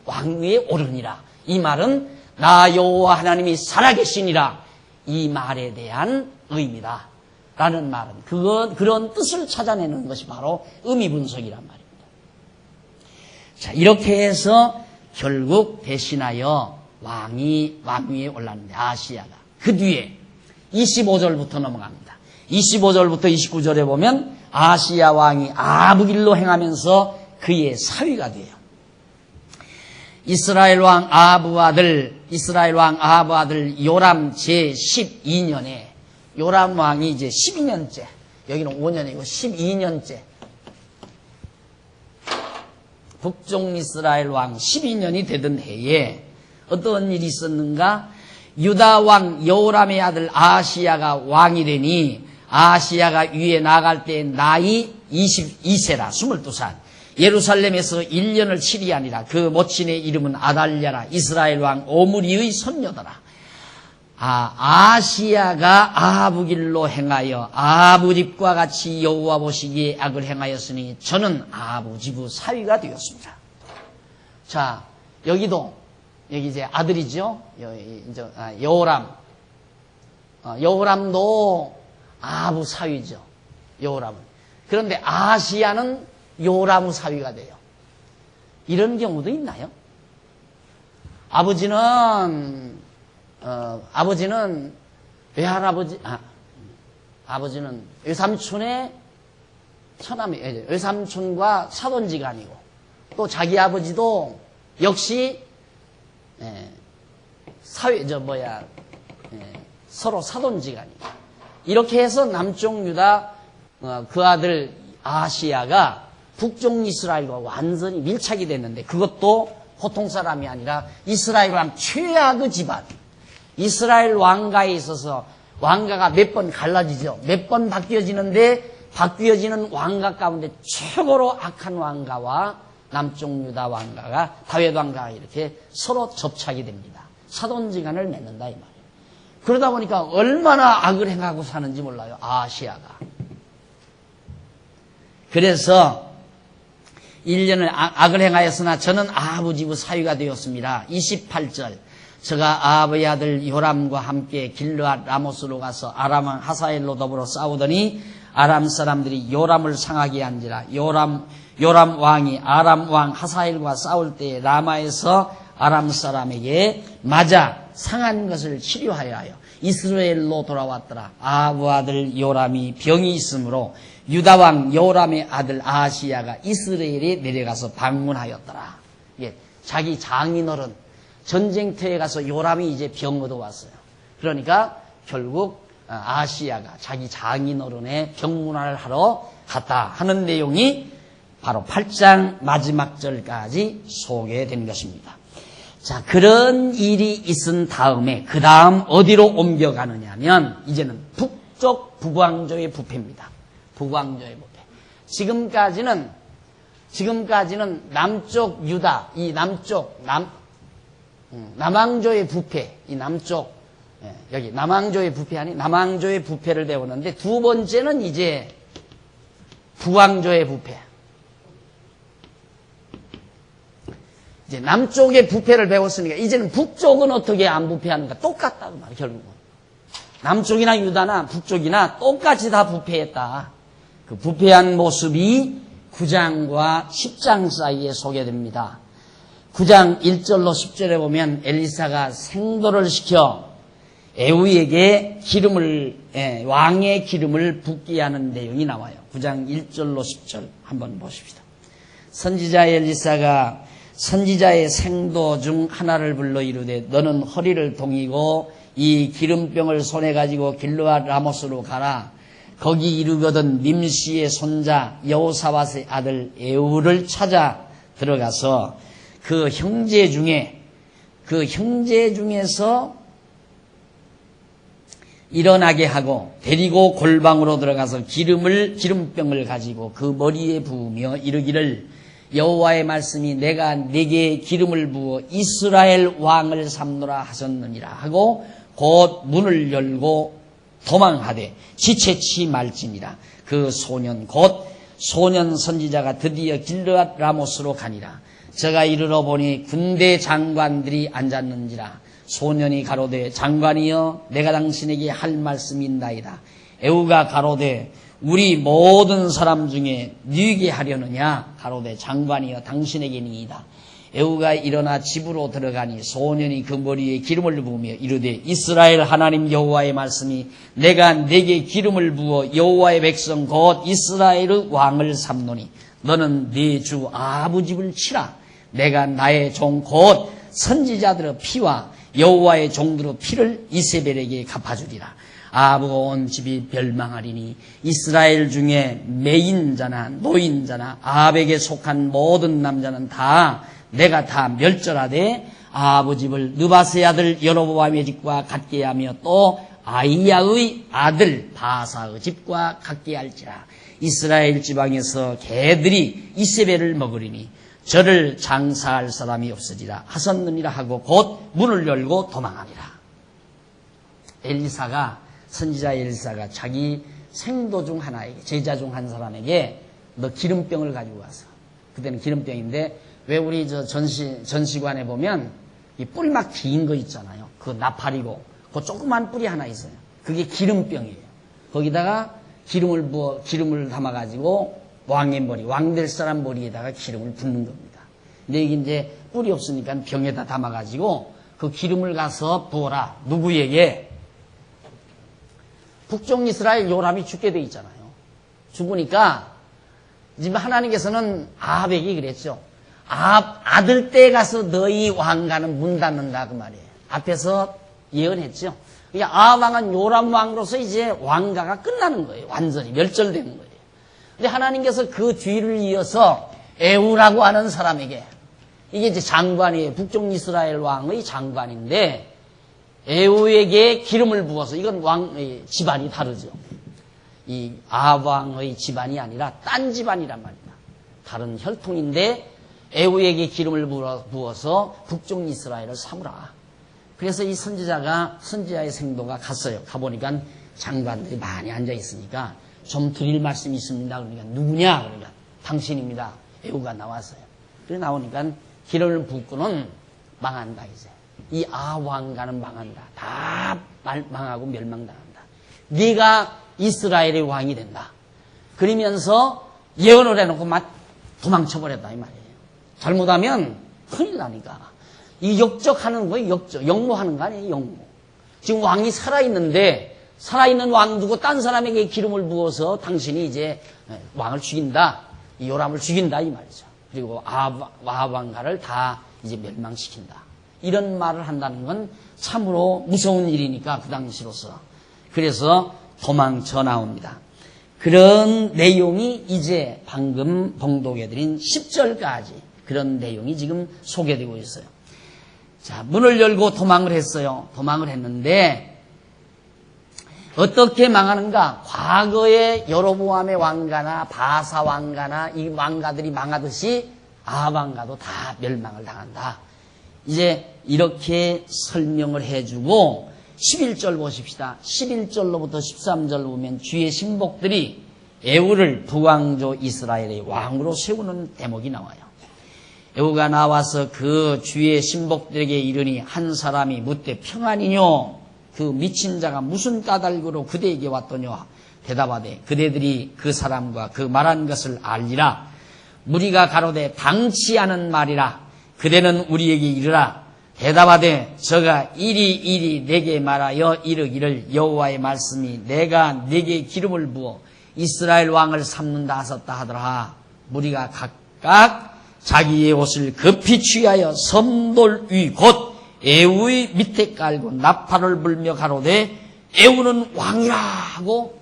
[SPEAKER 1] 왕위에 오르니라. 이 말은 나 여호와 하나님이 살아계시니라. 이 말에 대한 의미다. 라는 말은 그런 뜻을 찾아내는 것이 바로 의미 분석이란 말입니다. 자, 이렇게 해서 결국 대신하여 왕위에 올랐는데 아하시야가 그 뒤에 25절부터 넘어갑니다. 25절부터 29절에 보면 아하시야 왕이 아합길로 행하면서 그의 사위가 돼요. 이스라엘 왕 아합 아들 요람 제12년에 요람 왕이 이제 12년째, 여기는 5년이고 12년째, 북쪽 이스라엘 왕 12년이 되던 해에 어떤 일이 있었는가? 유다 왕 여호람의 아들 아하시야가 왕이 되니 아하시야가 위에 나갈 때 나이 22세라 22살. 예루살렘에서 1년을 치리하니라. 그 모친의 이름은 아달랴라. 이스라엘 왕 오므리의 손녀더라. 아하시야가 아합 길로 행하여 아합 집과 같이 여호와 보시기에 악을 행하였으니 저는 아합 집 사위가 되었습니다. 자, 여기 이제 아들이죠. 여호람. 여호람도 아합 사위죠. 여호람은. 그런데 아하시야는 요람 사위가 돼요. 이런 경우도 있나요? 아버지는 외할아버지, 아버지는 외삼촌의 외삼촌과 사돈지간이고, 또 자기 아버지도 역시, 서로 사돈지간이고, 이렇게 해서 남쪽 유다, 그 아들 아하시야가 북쪽 이스라엘과 완전히 밀착이 됐는데, 그것도 보통 사람이 아니라 이스라엘 왕 최악의 집안. 이스라엘 왕가에 있어서 왕가가 몇 번 갈라지죠. 몇 번 바뀌어지는데 바뀌어지는 왕가 가운데 최고로 악한 왕가와 남쪽 유다 왕가가, 다윗 왕가가 이렇게 서로 접착이 됩니다. 사돈지간을 맺는다 이 말이에요. 그러다 보니까 얼마나 악을 행하고 사는지 몰라요. 아하시야가. 그래서 1년을 악을 행하였으나 저는 아합 집 사위가 되었습니다. 28절. 저가 아합의 아들 요람과 함께 길르앗 라모스로 가서 아람 왕 하사엘로 더불어 싸우더니 아람 사람들이 요람을 상하게 한지라. 요람 왕이 아람 왕 하사엘과 싸울 때 라마에서 아람 사람에게 맞아 상한 것을 치료하여 하여 이스라엘로 돌아왔더라. 아합 아들 요람이 병이 있으므로 유다 왕 여호람의 아들 아하시야가 이스라엘에 내려가서 방문하였더라. 예, 자기 장인어른 전쟁터에 가서 요람이 이제 병 얻어왔어요. 그러니까 결국 아하시야가 자기 장인어른의 병문안을 하러 갔다 하는 내용이 바로 8장 마지막 절까지 소개된 것입니다. 자, 그런 일이 있은 다음에 그 다음 어디로 옮겨가느냐면 이제는 북쪽 북왕조의 부패입니다. 북왕조의 부패. 지금까지는 남쪽 유다, 이 남왕조의 부패, 이 남쪽, 여기 남왕조의 부패 아니, 남왕조의 부패를 배우는데 두 번째는 이제 북왕조의 부패. 이제 남쪽의 부패를 배웠으니까 이제는 북쪽은 어떻게 안 부패하는가? 똑같다 그 말이에요. 결국은 남쪽이나 유다나 북쪽이나 똑같이 다 부패했다. 그 부패한 모습이 9장과 10장 사이에 소개됩니다. 9장 1절로 10절에 보면 엘리사가 생도를 시켜 에후에게 왕의 기름을 붓게 하는 내용이 나와요. 9장 1절로 10절 한번 보십시다. 선지자 엘리사가 선지자의 생도 중 하나를 불러 이르되 너는 허리를 동이고 이 기름병을 손에 가지고 길르앗 라모스로 가라. 거기 이르거든 님시의 손자 여호사밧의 아들 에후를 찾아 들어가서 그 형제 중에서 일어나게 하고 데리고 골방으로 들어가서 기름병을 가지고 그 머리에 부으며 이르기를 여호와의 말씀이 내가 네게 기름을 부어 이스라엘 왕을 삼노라 하셨느니라 하고 곧 문을 열고 도망하되 지체치 말지니라. 그 소년 곧 소년 선지자가 드디어 길르앗 라모스로 가니라. 저가 이르러 보니 군대 장관들이 앉았는지라. 소년이 가로되 장관이여 내가 당신에게 할 말씀이 있나이다. 에후가 가로되 우리 모든 사람 중에 네게 하려느냐. 가로되 장관이여 당신에게니이다. 에후가 일어나 집으로 들어가니 소년이 그 머리에 기름을 부으며 이르되 이스라엘 하나님 여호와의 말씀이 내가 네게 기름을 부어 여호와의 백성 곧 이스라엘의 왕을 삼노니 너는 네 주 아합의 집을 치라. 내가 나의 종 곧 선지자들의 피와 여호와의 종들의 피를 이세벨에게 갚아주리라. 아합의 온 집이 멸망하리니 이스라엘 중에 매인자나 노인자나 아합에게 속한 모든 남자는 다 내가 다 멸절하되 아합의 집을 느바스의 아들 여로보암의 집과 같게 하며 또 아이야의 아들 바사의 집과 같게 할지라. 이스라엘 지방에서 개들이 이세벨을 먹으리니 저를 장사할 사람이 없으리라 하셨느니라 하고 곧 문을 열고 도망하니라. 엘리사가 선지자 엘리사가 자기 생도 중 하나에게 제자 중 한 사람에게 너 기름병을 가지고 와서 그때는 기름병인데 왜 우리 저 전시관에 보면 이 뿔 막 긴 거 있잖아요. 그 나팔이고 그 조그만 뿔이 하나 있어요. 그게 기름병이에요. 거기다가 기름을 담아가지고 왕의 머리, 왕 될 사람 머리에다가 기름을 붓는 겁니다. 근데 이게 이제 뿔이 없으니까 병에다 담아가지고 그 기름을 가서 부어라. 누구에게? 북쪽 이스라엘 요람이 죽게 돼 있잖아요. 죽으니까 지금 하나님께서는 아합에게 그랬죠. 아합 아들 때 가서 너희 왕가는 문 닫는다 그 말이에요. 앞에서 예언했죠. 그러니까 아합 왕은 요람 왕으로서 이제 왕가가 끝나는 거예요. 완전히 멸절되는 거예요. 근데 하나님께서 그 뒤를 이어서 에후라고 하는 사람에게 이게 이제 장관이에요. 북쪽 이스라엘 왕의 장관인데 에후에게 기름을 부어서 이건 왕의 집안이 다르죠. 이 아합 왕의 집안이 아니라 딴 집안이란 말입니다. 다른 혈통인데 에후에게 기름을 부어서 북쪽 이스라엘을 삼으라. 그래서 이 선지자의 생도가 갔어요. 가보니까 장관들이 많이 앉아 있으니까 좀 드릴 말씀이 있습니다. 그러니까 누구냐? 그러니까 당신입니다. 에후가 나왔어요. 그래 나오니까 기름을 붓고는 망한다 이제. 이 아합 왕가는 망한다. 다 망하고 멸망당한다. 네가 이스라엘의 왕이 된다. 그러면서 예언을 해놓고 막 도망쳐버렸다 이 말이에요. 잘못하면 큰일 나니까. 이 역적하는 거예요. 역적. 역모하는 거 아니에요. 역모. 지금 왕이 살아있는데 살아있는 왕 두고 딴 사람에게 기름을 부어서 당신이 이제 왕을 죽인다. 이 요람을 죽인다 이 말이죠. 그리고 아합 왕가를 다 이제 멸망시킨다. 이런 말을 한다는 건 참으로 무서운 일이니까 그 당시로서. 그래서 도망쳐 나옵니다. 그런 내용이 이제 방금 봉독해드린 10절까지 그런 내용이 지금 소개되고 있어요. 자, 문을 열고 도망을 했어요. 도망을 했는데 어떻게 망하는가? 과거에 여로보암의 왕가나 바사 왕가나 이 왕가들이 망하듯이 아합 왕가도 다 멸망을 당한다. 이제 이렇게 설명을 해주고 11절 보십시다. 11절로부터 13절 보면 주의 신복들이 에후를 북왕조 이스라엘의 왕으로 세우는 대목이 나와요. 에후가 나와서 그 주의 신복들에게 이르니 한 사람이 묻되 평안이뇨? 그 미친 자가 무슨 까닭으로 그대에게 왔더뇨? 대답하되 그대들이 그 사람과 그 말한 것을 알리라. 무리가 가로되 당치 않은 말이라. 그대는 우리에게 이르라. 대답하되 저가 이리 내게 말하여 이르기를 여호와의 말씀이 내가 네게 기름을 부어 이스라엘 왕을 삼는다 하셨다 하더라. 무리가 각각 자기의 옷을 급히 취하여 섬돌 위 곧 에후의 밑에 깔고 나팔을 불며 가로되 에후는 왕이라 하고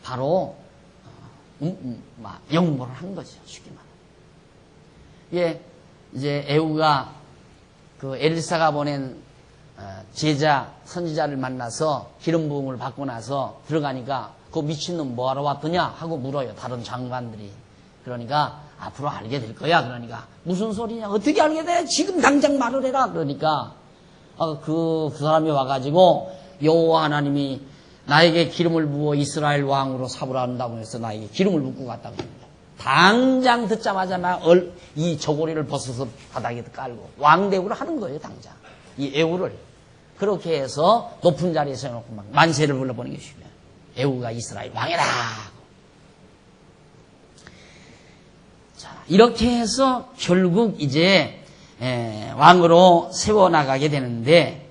[SPEAKER 1] 바로 영모를 한 거죠. 쉽게 말하면. 이제 에후가 그 엘리사가 보낸 제자 선지자를 만나서 기름 부음을 받고 나서 들어가니까 그 미친놈 뭐하러 왔더냐 하고 물어요. 다른 장관들이. 그러니까 앞으로 알게 될 거야. 그러니까 무슨 소리냐? 어떻게 알게 돼? 지금 당장 말을 해라. 그러니까 그 사람이 와가지고 여호와 하나님이 나에게 기름을 부어 이스라엘 왕으로 삼으라 한다고 해서 나에게 기름을 붓고 갔다고 합니다. 당장 듣자마자 이 저고리를 벗어서 바닥에 깔고 왕대우를 하는 거예요. 당장 이 에후를 그렇게 해서 높은 자리에 세워놓고 막 만세를 불러보는 것이고요. 에후가 이스라엘 왕이다. 자, 이렇게 해서 결국 이제 왕으로 세워나가게 되는데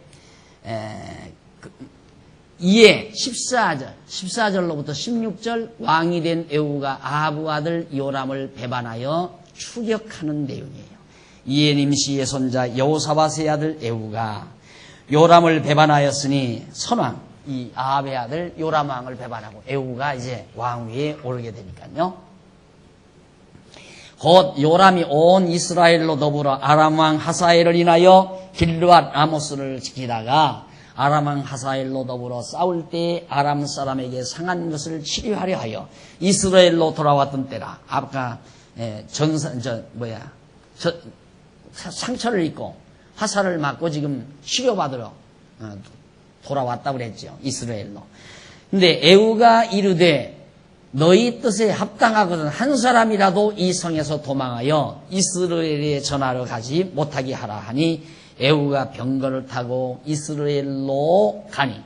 [SPEAKER 1] 이에 14절로부터 16절 왕이 된 에후가 아합의 아들 요람을 배반하여 추격하는 내용이에요. 이에 nim시의 손자 여호사밧의 아들 에후가 요람을 배반하였으니 선왕, 이 아합의 아들 요람 왕을 배반하고 에후가 이제 왕위에 오르게 되니까요. 곧 요람이 온 이스라엘로 더불어 아람 왕 하사엘을 인하여 길르앗 라모스를 지키다가 아람 왕 하사엘로 더불어 싸울 때 아람 사람에게 상한 것을 치료하려 하여 이스라엘로 돌아왔던 때라. 아까 상처를 입고 화살을 맞고 지금 치료받으러 돌아왔다고 그랬죠. 이스라엘로. 근데 에후가 이르되 너희 뜻에 합당하거든 한 사람이라도 이 성에서 도망하여 이스라엘에 전하러 가지 못하게 하라 하니 에후가 병거를 타고 이스라엘로 가니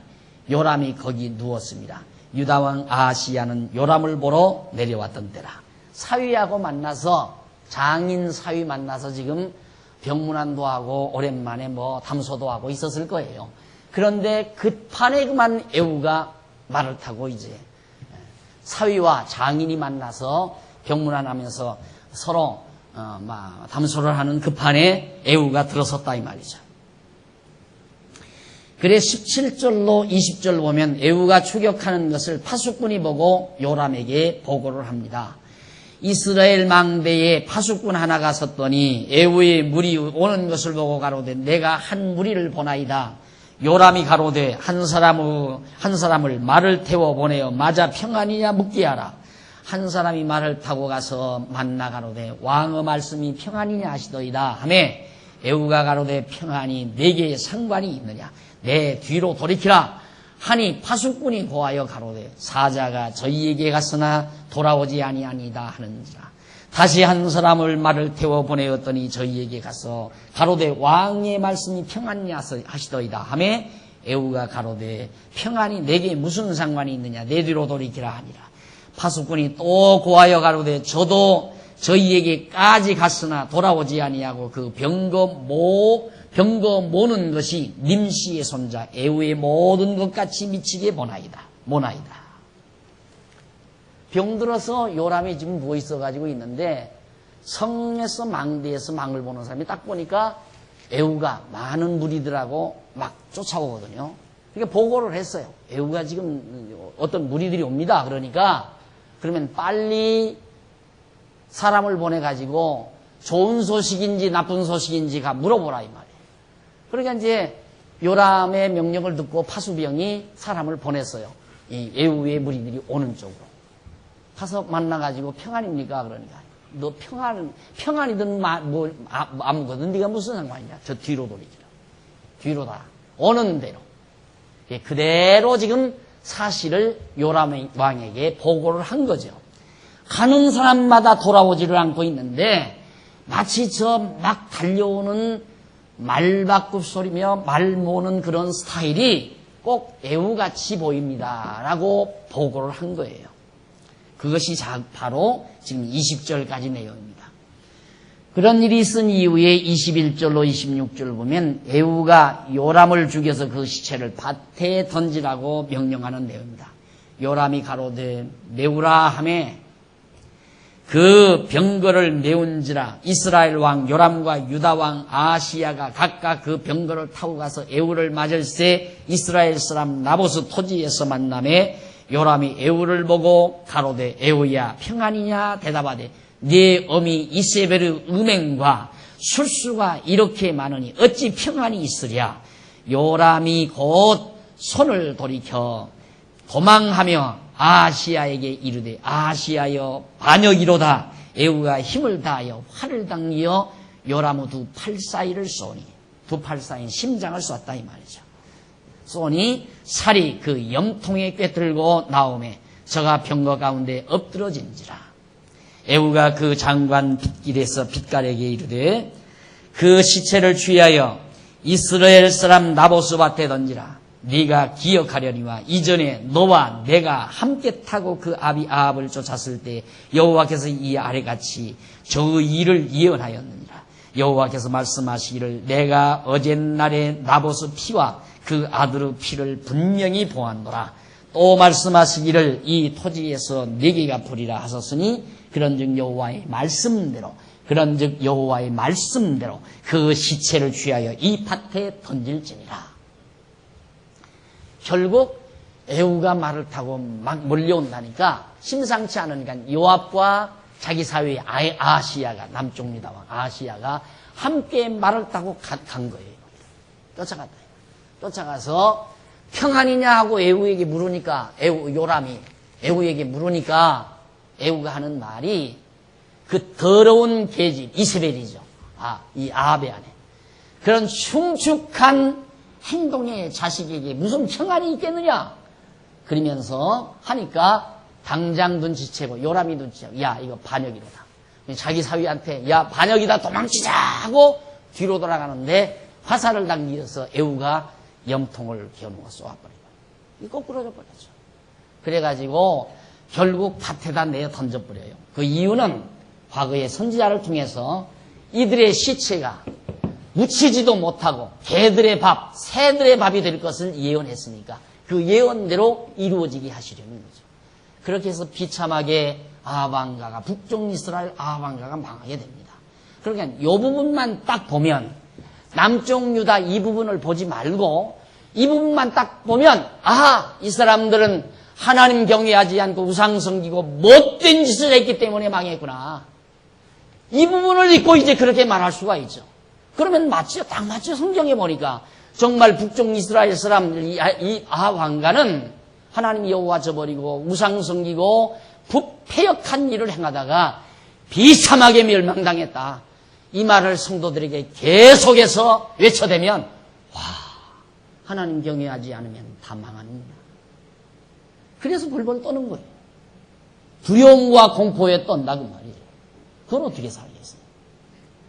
[SPEAKER 1] 요람이 거기 누웠습니다. 유다왕 아하시야는 요람을 보러 내려왔던 때라. 사위하고 만나서 장인 사위 만나서 지금 병문안도 하고 오랜만에 담소도 하고 있었을 거예요. 그런데 급판에 그만 에후가 말을 타고 이제 사위와 장인이 만나서 병문안하면서 서로 담소를 하는 급판에 에후가 들어섰다 이 말이죠. 그래 17절로 20절 보면 에후가 추격하는 것을 파수꾼이 보고 요람에게 보고를 합니다. 이스라엘 망대에 파수꾼 하나가 섰더니 에후의 무리 오는 것을 보고 가로되 내가 한 무리를 보나이다. 요람이 가로되 한 사람을 말을 태워 보내어 맞아 평안이냐 묻게 하라. 한 사람이 말을 타고 가서 만나 가로되 왕의 말씀이 평안이냐 하시더이다 하매 에후가 가로되 평안이 내게 상관이 있느냐 내 뒤로 돌이키라 하니 파수꾼이 고하여 가로되 사자가 저희에게 갔으나 돌아오지 아니하니이다 하는지라. 다시 한 사람을 말을 태워 보내었더니 저희에게 가서 가로되 왕의 말씀이 평안이냐 하시더이다 하매 에후가 가로되 평안이 내게 무슨 상관이 있느냐 내 뒤로 돌이키라 하니라. 파수꾼이 또 고하여 가로되 저도 저희에게까지 갔으나 돌아오지 아니하고 그 병거 모는 것이 nim시의 손자 에후의 모든 것 같이 미치게 모나이다. 병들어서 요람이 지금 누워 있어가지고 있는데 성에서 망대에서 망을 보는 사람이 딱 보니까 에후가 많은 무리들하고 막 쫓아오거든요. 그러니까 보고를 했어요. 에후가 지금 어떤 무리들이 옵니다. 그러면 빨리 사람을 보내가지고 좋은 소식인지 나쁜 소식인지 물어보라 이 말이에요. 그러니까 이제 요람의 명령을 듣고 파수병이 사람을 보냈어요. 이 에후의 무리들이 오는 쪽으로. 가서 만나가지고 평안입니까? 그러니까 너 평안이든 아무거든 네가 무슨 상관이냐? 저 뒤로 돌리기라. 뒤로다. 오는 대로. 그대로 지금 사실을 요람 왕에게 보고를 한 거죠. 가는 사람마다 돌아오지를 않고 있는데 마치 저 막 달려오는 말바꿈 소리며 말 모는 그런 스타일이 꼭 에후같이 보입니다. 라고 보고를 한 거예요. 그것이 바로 지금 20절까지 내용입니다. 그런 일이 있은 이후에 21절로 26절 보면 에후가 요람을 죽여서 그 시체를 밭에 던지라고 명령하는 내용입니다. 요람이 가로되 메우라 하매 그 병거를 메운지라. 이스라엘 왕 요람과 유다 왕 아하시야가 각각 그 병거를 타고 가서 에후를 맞을새 이스라엘 사람 나보스 토지에서 만남에 요람이 에후를 보고 가로되 에후야 평안이냐 대답하되 네 어미 이세벨의 음행과 술수가 이렇게 많으니 어찌 평안이 있으랴. 요람이 곧 손을 돌이켜 도망하며 아하시야에게 이르되 아하시야여 반역이로다. 에후가 힘을 다하여 활을 당기어 요람의 두 팔 사이를 쏘니 두 팔 사이인 심장을 쐈다 이 말이죠. 쏘니 살이 그 염통에 꿰들고 나오매 저가 병거 가운데 엎드러진지라. 에후가 그 장관 빗길에서 빗갈에게 이르되 그 시체를 취하여 이스라엘 사람 나보스 밭에 던지라. 네가 기억하려니와 이전에 너와 내가 함께 타고 그 아비 아합을 쫓았을 때 여호와께서 이 아래같이 저의 일을 예언하였느니라. 여호와께서 말씀하시기를 내가 어젯날에 나봇의 피와 그 아들의 피를 분명히 보았노라. 또 말씀하시기를 이 토지에서 내게 갚으리라 하셨으니 그런즉 여호와의 말씀대로 그 시체를 취하여 이 밭에 던질지니라. 결국 에후가 말을 타고 막 몰려온다니까 심상치 않으니까 요압과 자기 사위 아하시야가 남쪽 유다 왕 아하시야가 함께 말을 타고 간 거예요. 쫓아갔다. 쫓아가서 평안이냐 하고 에후에게 물으니까 요람이 에후에게 물으니까 에후가 하는 말이 그 더러운 계집 이세벨이죠. 이 아합의 아내. 그런 흉측한 행동의 자식에게 무슨 평안이 있겠느냐? 그러면서 하니까 당장 눈치채고 요람이 눈치채고 야 이거 반역이로다. 자기 사위한테 야 반역이다 도망치자 하고 뒤로 돌아가는데 화살을 당기어서 에후가 염통을 겨누어 쏘아버리고 거꾸로져 버렸죠. 그래가지고 결국 밭에다 내어 던져버려요. 그 이유는 과거의 선지자를 통해서 이들의 시체가 묻히지도 못하고 개들의 밥, 새들의 밥이 될 것을 예언했으니까 그 예언대로 이루어지게 하시려는 거죠. 그렇게 해서 비참하게 아합 왕가가 북쪽 이스라엘 아합 왕가가 망하게 됩니다. 그러니까 이 부분만 딱 보면 남쪽 유다 이 부분을 보지 말고 이 부분만 딱 보면 이 사람들은 하나님 경외하지 않고 우상 섬기고 못된 짓을 했기 때문에 망했구나. 이 부분을 읽고 이제 그렇게 말할 수가 있죠. 그러면 맞죠. 딱 맞죠. 성경에 보니까 정말 북쪽 이스라엘 사람들 이 아합 왕가는 하나님 여호와 저버리고 우상 섬기고 부패역한 일을 행하다가 비참하게 멸망당했다. 이 말을 성도들에게 계속해서 외쳐대면 하나님 경외하지 않으면 다 망합니다. 그래서 벌벌 떠는 거예요. 두려움과 공포에 떤다 그 말이에요. 그건 어떻게 살겠어요?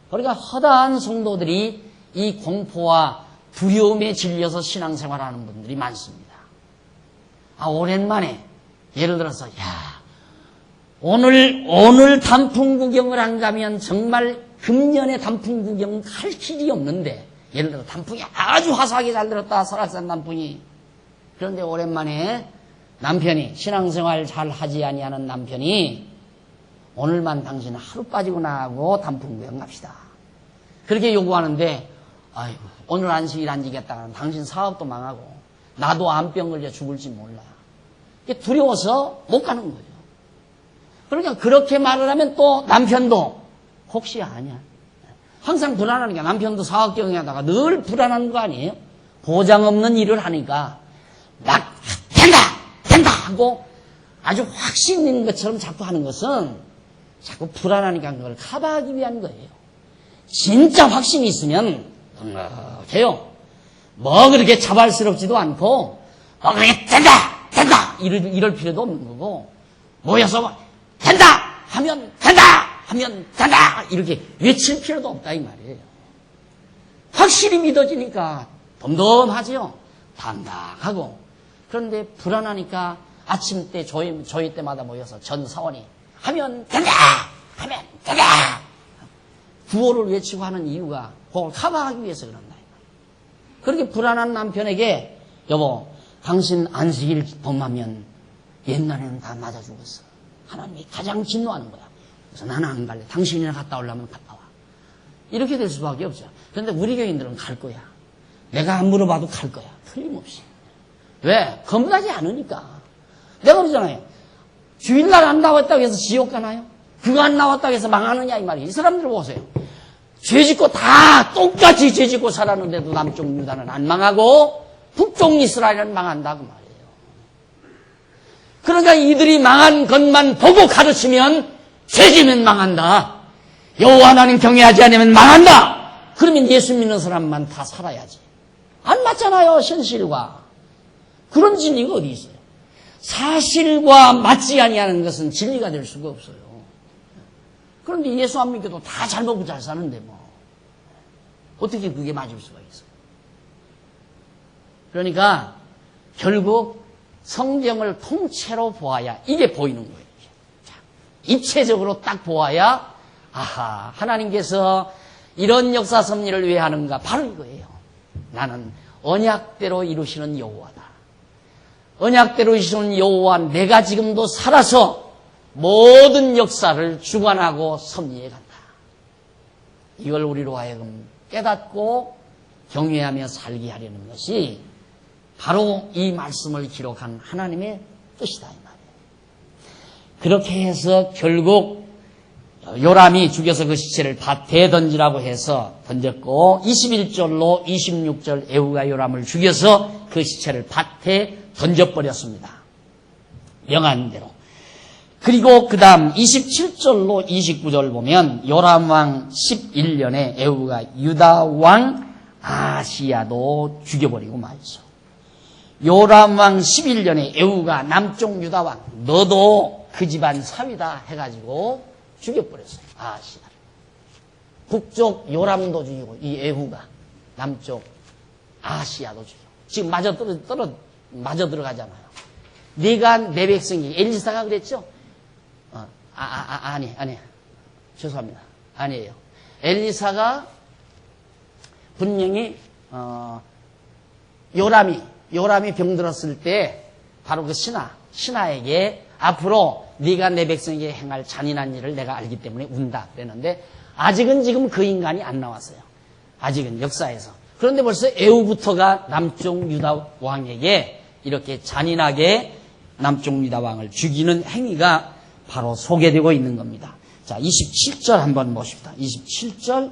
[SPEAKER 1] 그러니까 허다한 성도들이 이 공포와 두려움에 질려서 신앙생활하는 분들이 많습니다. 오랜만에 예를 들어서 오늘 단풍 구경을 안 가면 정말 금년에 단풍 구경 할 길이 없는데 예를 들어 단풍이 아주 화사하게 잘 들었다 설악산 단풍이. 그런데 오랜만에 남편이 신앙생활 잘 하지 아니하는 남편이 오늘만 당신 하루 빠지고 나하고 단풍 구경 갑시다. 그렇게 요구하는데 아이고 오늘 안식일 안 지겠다는 당신 사업도 망하고 나도 암병 걸려 죽을지 몰라. 이게 두려워서 못 가는 거예요. 그러니까 그렇게 말을 하면 또 남편도 혹시 아냐. 항상 불안하니까 남편도 사업 경영하다가 늘 불안한 거 아니에요? 보장 없는 일을 하니까 막 된다 하고 아주 확신 있는 것처럼 자꾸 하는 것은 자꾸 불안하니까 그걸 커버하기 위한 거예요. 진짜 확신이 있으면 해요. 뭐 그렇게 자발스럽지도 않고 그렇게 된다 이럴 필요도 없는 거고 모여서 된다 하면 된다 이렇게 외칠 필요도 없다 이 말이에요. 확실히 믿어지니까 덤덤하죠. 당당하고. 그런데 불안하니까 아침 때 조회 때마다 모여서 전 사원이 하면 된다 구호를 외치고 하는 이유가 그걸 커버하기 위해서 그런다. 그렇게 불안한 남편에게 여보 당신 안식일 범하면 옛날에는 다 맞아 죽었어. 하나님이 가장 진노하는 거야. 그래서 나는 안 갈래. 당신이나 갔다 오려면 갔다 와. 이렇게 될 수밖에 없죠. 그런데 우리 교인들은 갈 거야. 내가 안 물어봐도 갈 거야. 틀림없이. 왜? 거듭나지 않으니까. 내가 그러잖아요. 주일날 안 나왔다고 해서 지옥 가나요? 그거 안 나왔다고 해서 망하느냐 이 말이에요. 이 사람들 보세요. 죄짓고 다 똑같이 죄짓고 살았는데도 남쪽 유다는 안 망하고 북쪽 이스라엘은 망한다 그 말이에요. 그러니까 이들이 망한 것만 보고 가르치면 죄지면 망한다. 여호와 하나님 경외하지 않으면 망한다. 그러면 예수 믿는 사람만 다 살아야지. 안 맞잖아요. 현실과. 그런 진리가 어디 있어요. 사실과 맞지 아니하는 것은 진리가 될 수가 없어요. 그런데 예수 안 믿겨도 다 잘 먹고 잘 사는데 뭐 어떻게 그게 맞을 수가 있어요. 그러니까 결국 성경을 통째로 보아야 이게 보이는 거예요. 자, 입체적으로 딱 보아야 아하 하나님께서 이런 역사 섭리를 왜 하는가? 바로 이거예요. 나는 언약대로 이루시는 여호와다. 언약대로 이루시는 여호와, 내가 지금도 살아서 모든 역사를 주관하고 섭리해 간다. 이걸 우리로 하여금 깨닫고 경외하며 살게 하려는 것이 바로 이 말씀을 기록한 하나님의 뜻이다, 이 말이에요. 그렇게 해서 결국 요람이 죽여서 그 시체를 밭에 던지라고 해서 던졌고, 21절로 26절 에후가 요람을 죽여서 그 시체를 밭에 던져버렸습니다. 명한 대로. 그리고 그 다음 27절로 29절 보면 요람왕 11년에 에후가 유다왕 아시야도 죽여버리고 말이죠. 요람왕 11년에 에후가 남쪽 유다왕, 너도 그 집안 사위다 해가지고 죽여버렸어요. 아시야를. 북쪽 요람도 죽이고 이 에후가 남쪽 아시야도 죽이고. 지금 마저 들어가잖아요. 네가 내 백성이, 엘리사가 그랬죠? 아니. 죄송합니다. 아니에요. 엘리사가 분명히, 요람이 병들었을 때 바로 그 신하에게 앞으로 네가 내 백성에게 행할 잔인한 일을 내가 알기 때문에 운다 그랬는데, 아직은 지금 그 인간이 안 나왔어요. 아직은 역사에서. 그런데 벌써 에후부터가 남쪽 유다 왕에게 이렇게 잔인하게 남쪽 유다 왕을 죽이는 행위가 바로 소개되고 있는 겁니다. 자, 27절 한번 보십시다. 27절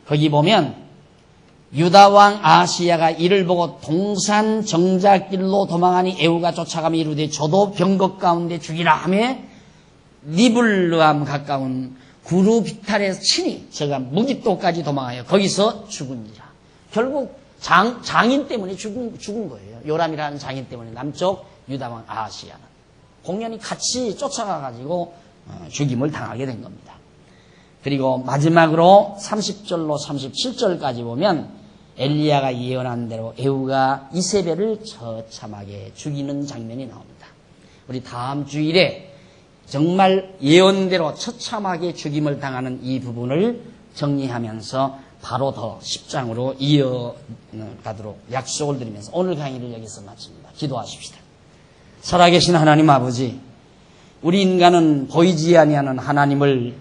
[SPEAKER 1] 거기 보면 유다 왕 아시야가 이를 보고 동산 정작길로 도망하니 에후가 쫓아가며 이르되 저도 병거 가운데 죽이라 하며 니블르암 가까운 구르비탈에서 친히 저가 무기토까지 도망하여 거기서 죽은지라. 결국 장인 때문에 죽은 거예요. 요람이라는 장인 때문에 남쪽 유다 왕 아시야는 공연히 같이 쫓아가가지고 죽임을 당하게 된 겁니다. 그리고 마지막으로 30절로 37절까지 보면 엘리야가 예언한 대로 에후가 이세벨을 처참하게 죽이는 장면이 나옵니다. 우리 다음 주일에 정말 예언대로 처참하게 죽임을 당하는 이 부분을 정리하면서 바로 더 10장으로 이어가도록 약속을 드리면서 오늘 강의를 여기서 마칩니다. 기도하십시다. 살아계신 하나님 아버지, 우리 인간은 보이지 아니하는 하나님을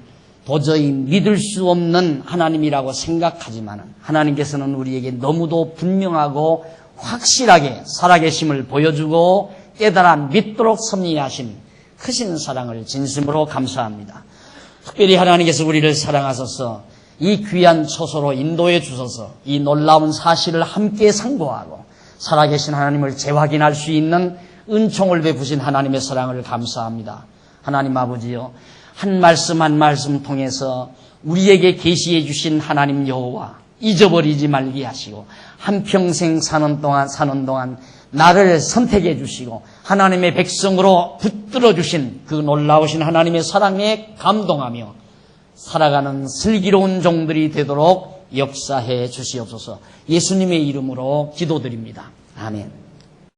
[SPEAKER 1] 도저히 믿을 수 없는 하나님이라고 생각하지만 하나님께서는 우리에게 너무도 분명하고 확실하게 살아계심을 보여주고 깨달아 믿도록 섭리하신 크신 사랑을 진심으로 감사합니다. 특별히 하나님께서 우리를 사랑하셔서 이 귀한 처소로 인도해 주셔서 이 놀라운 사실을 함께 상고하고 살아계신 하나님을 재확인할 수 있는 은총을 베푸신 하나님의 사랑을 감사합니다. 하나님 아버지요, 한 말씀 한 말씀 통해서 우리에게 계시해 주신 하나님 여호와 잊어버리지 말게 하시고 한평생 사는 동안 나를 선택해 주시고 하나님의 백성으로 붙들어 주신 그 놀라우신 하나님의 사랑에 감동하며 살아가는 슬기로운 종들이 되도록 역사해 주시옵소서. 예수님의 이름으로 기도드립니다. 아멘.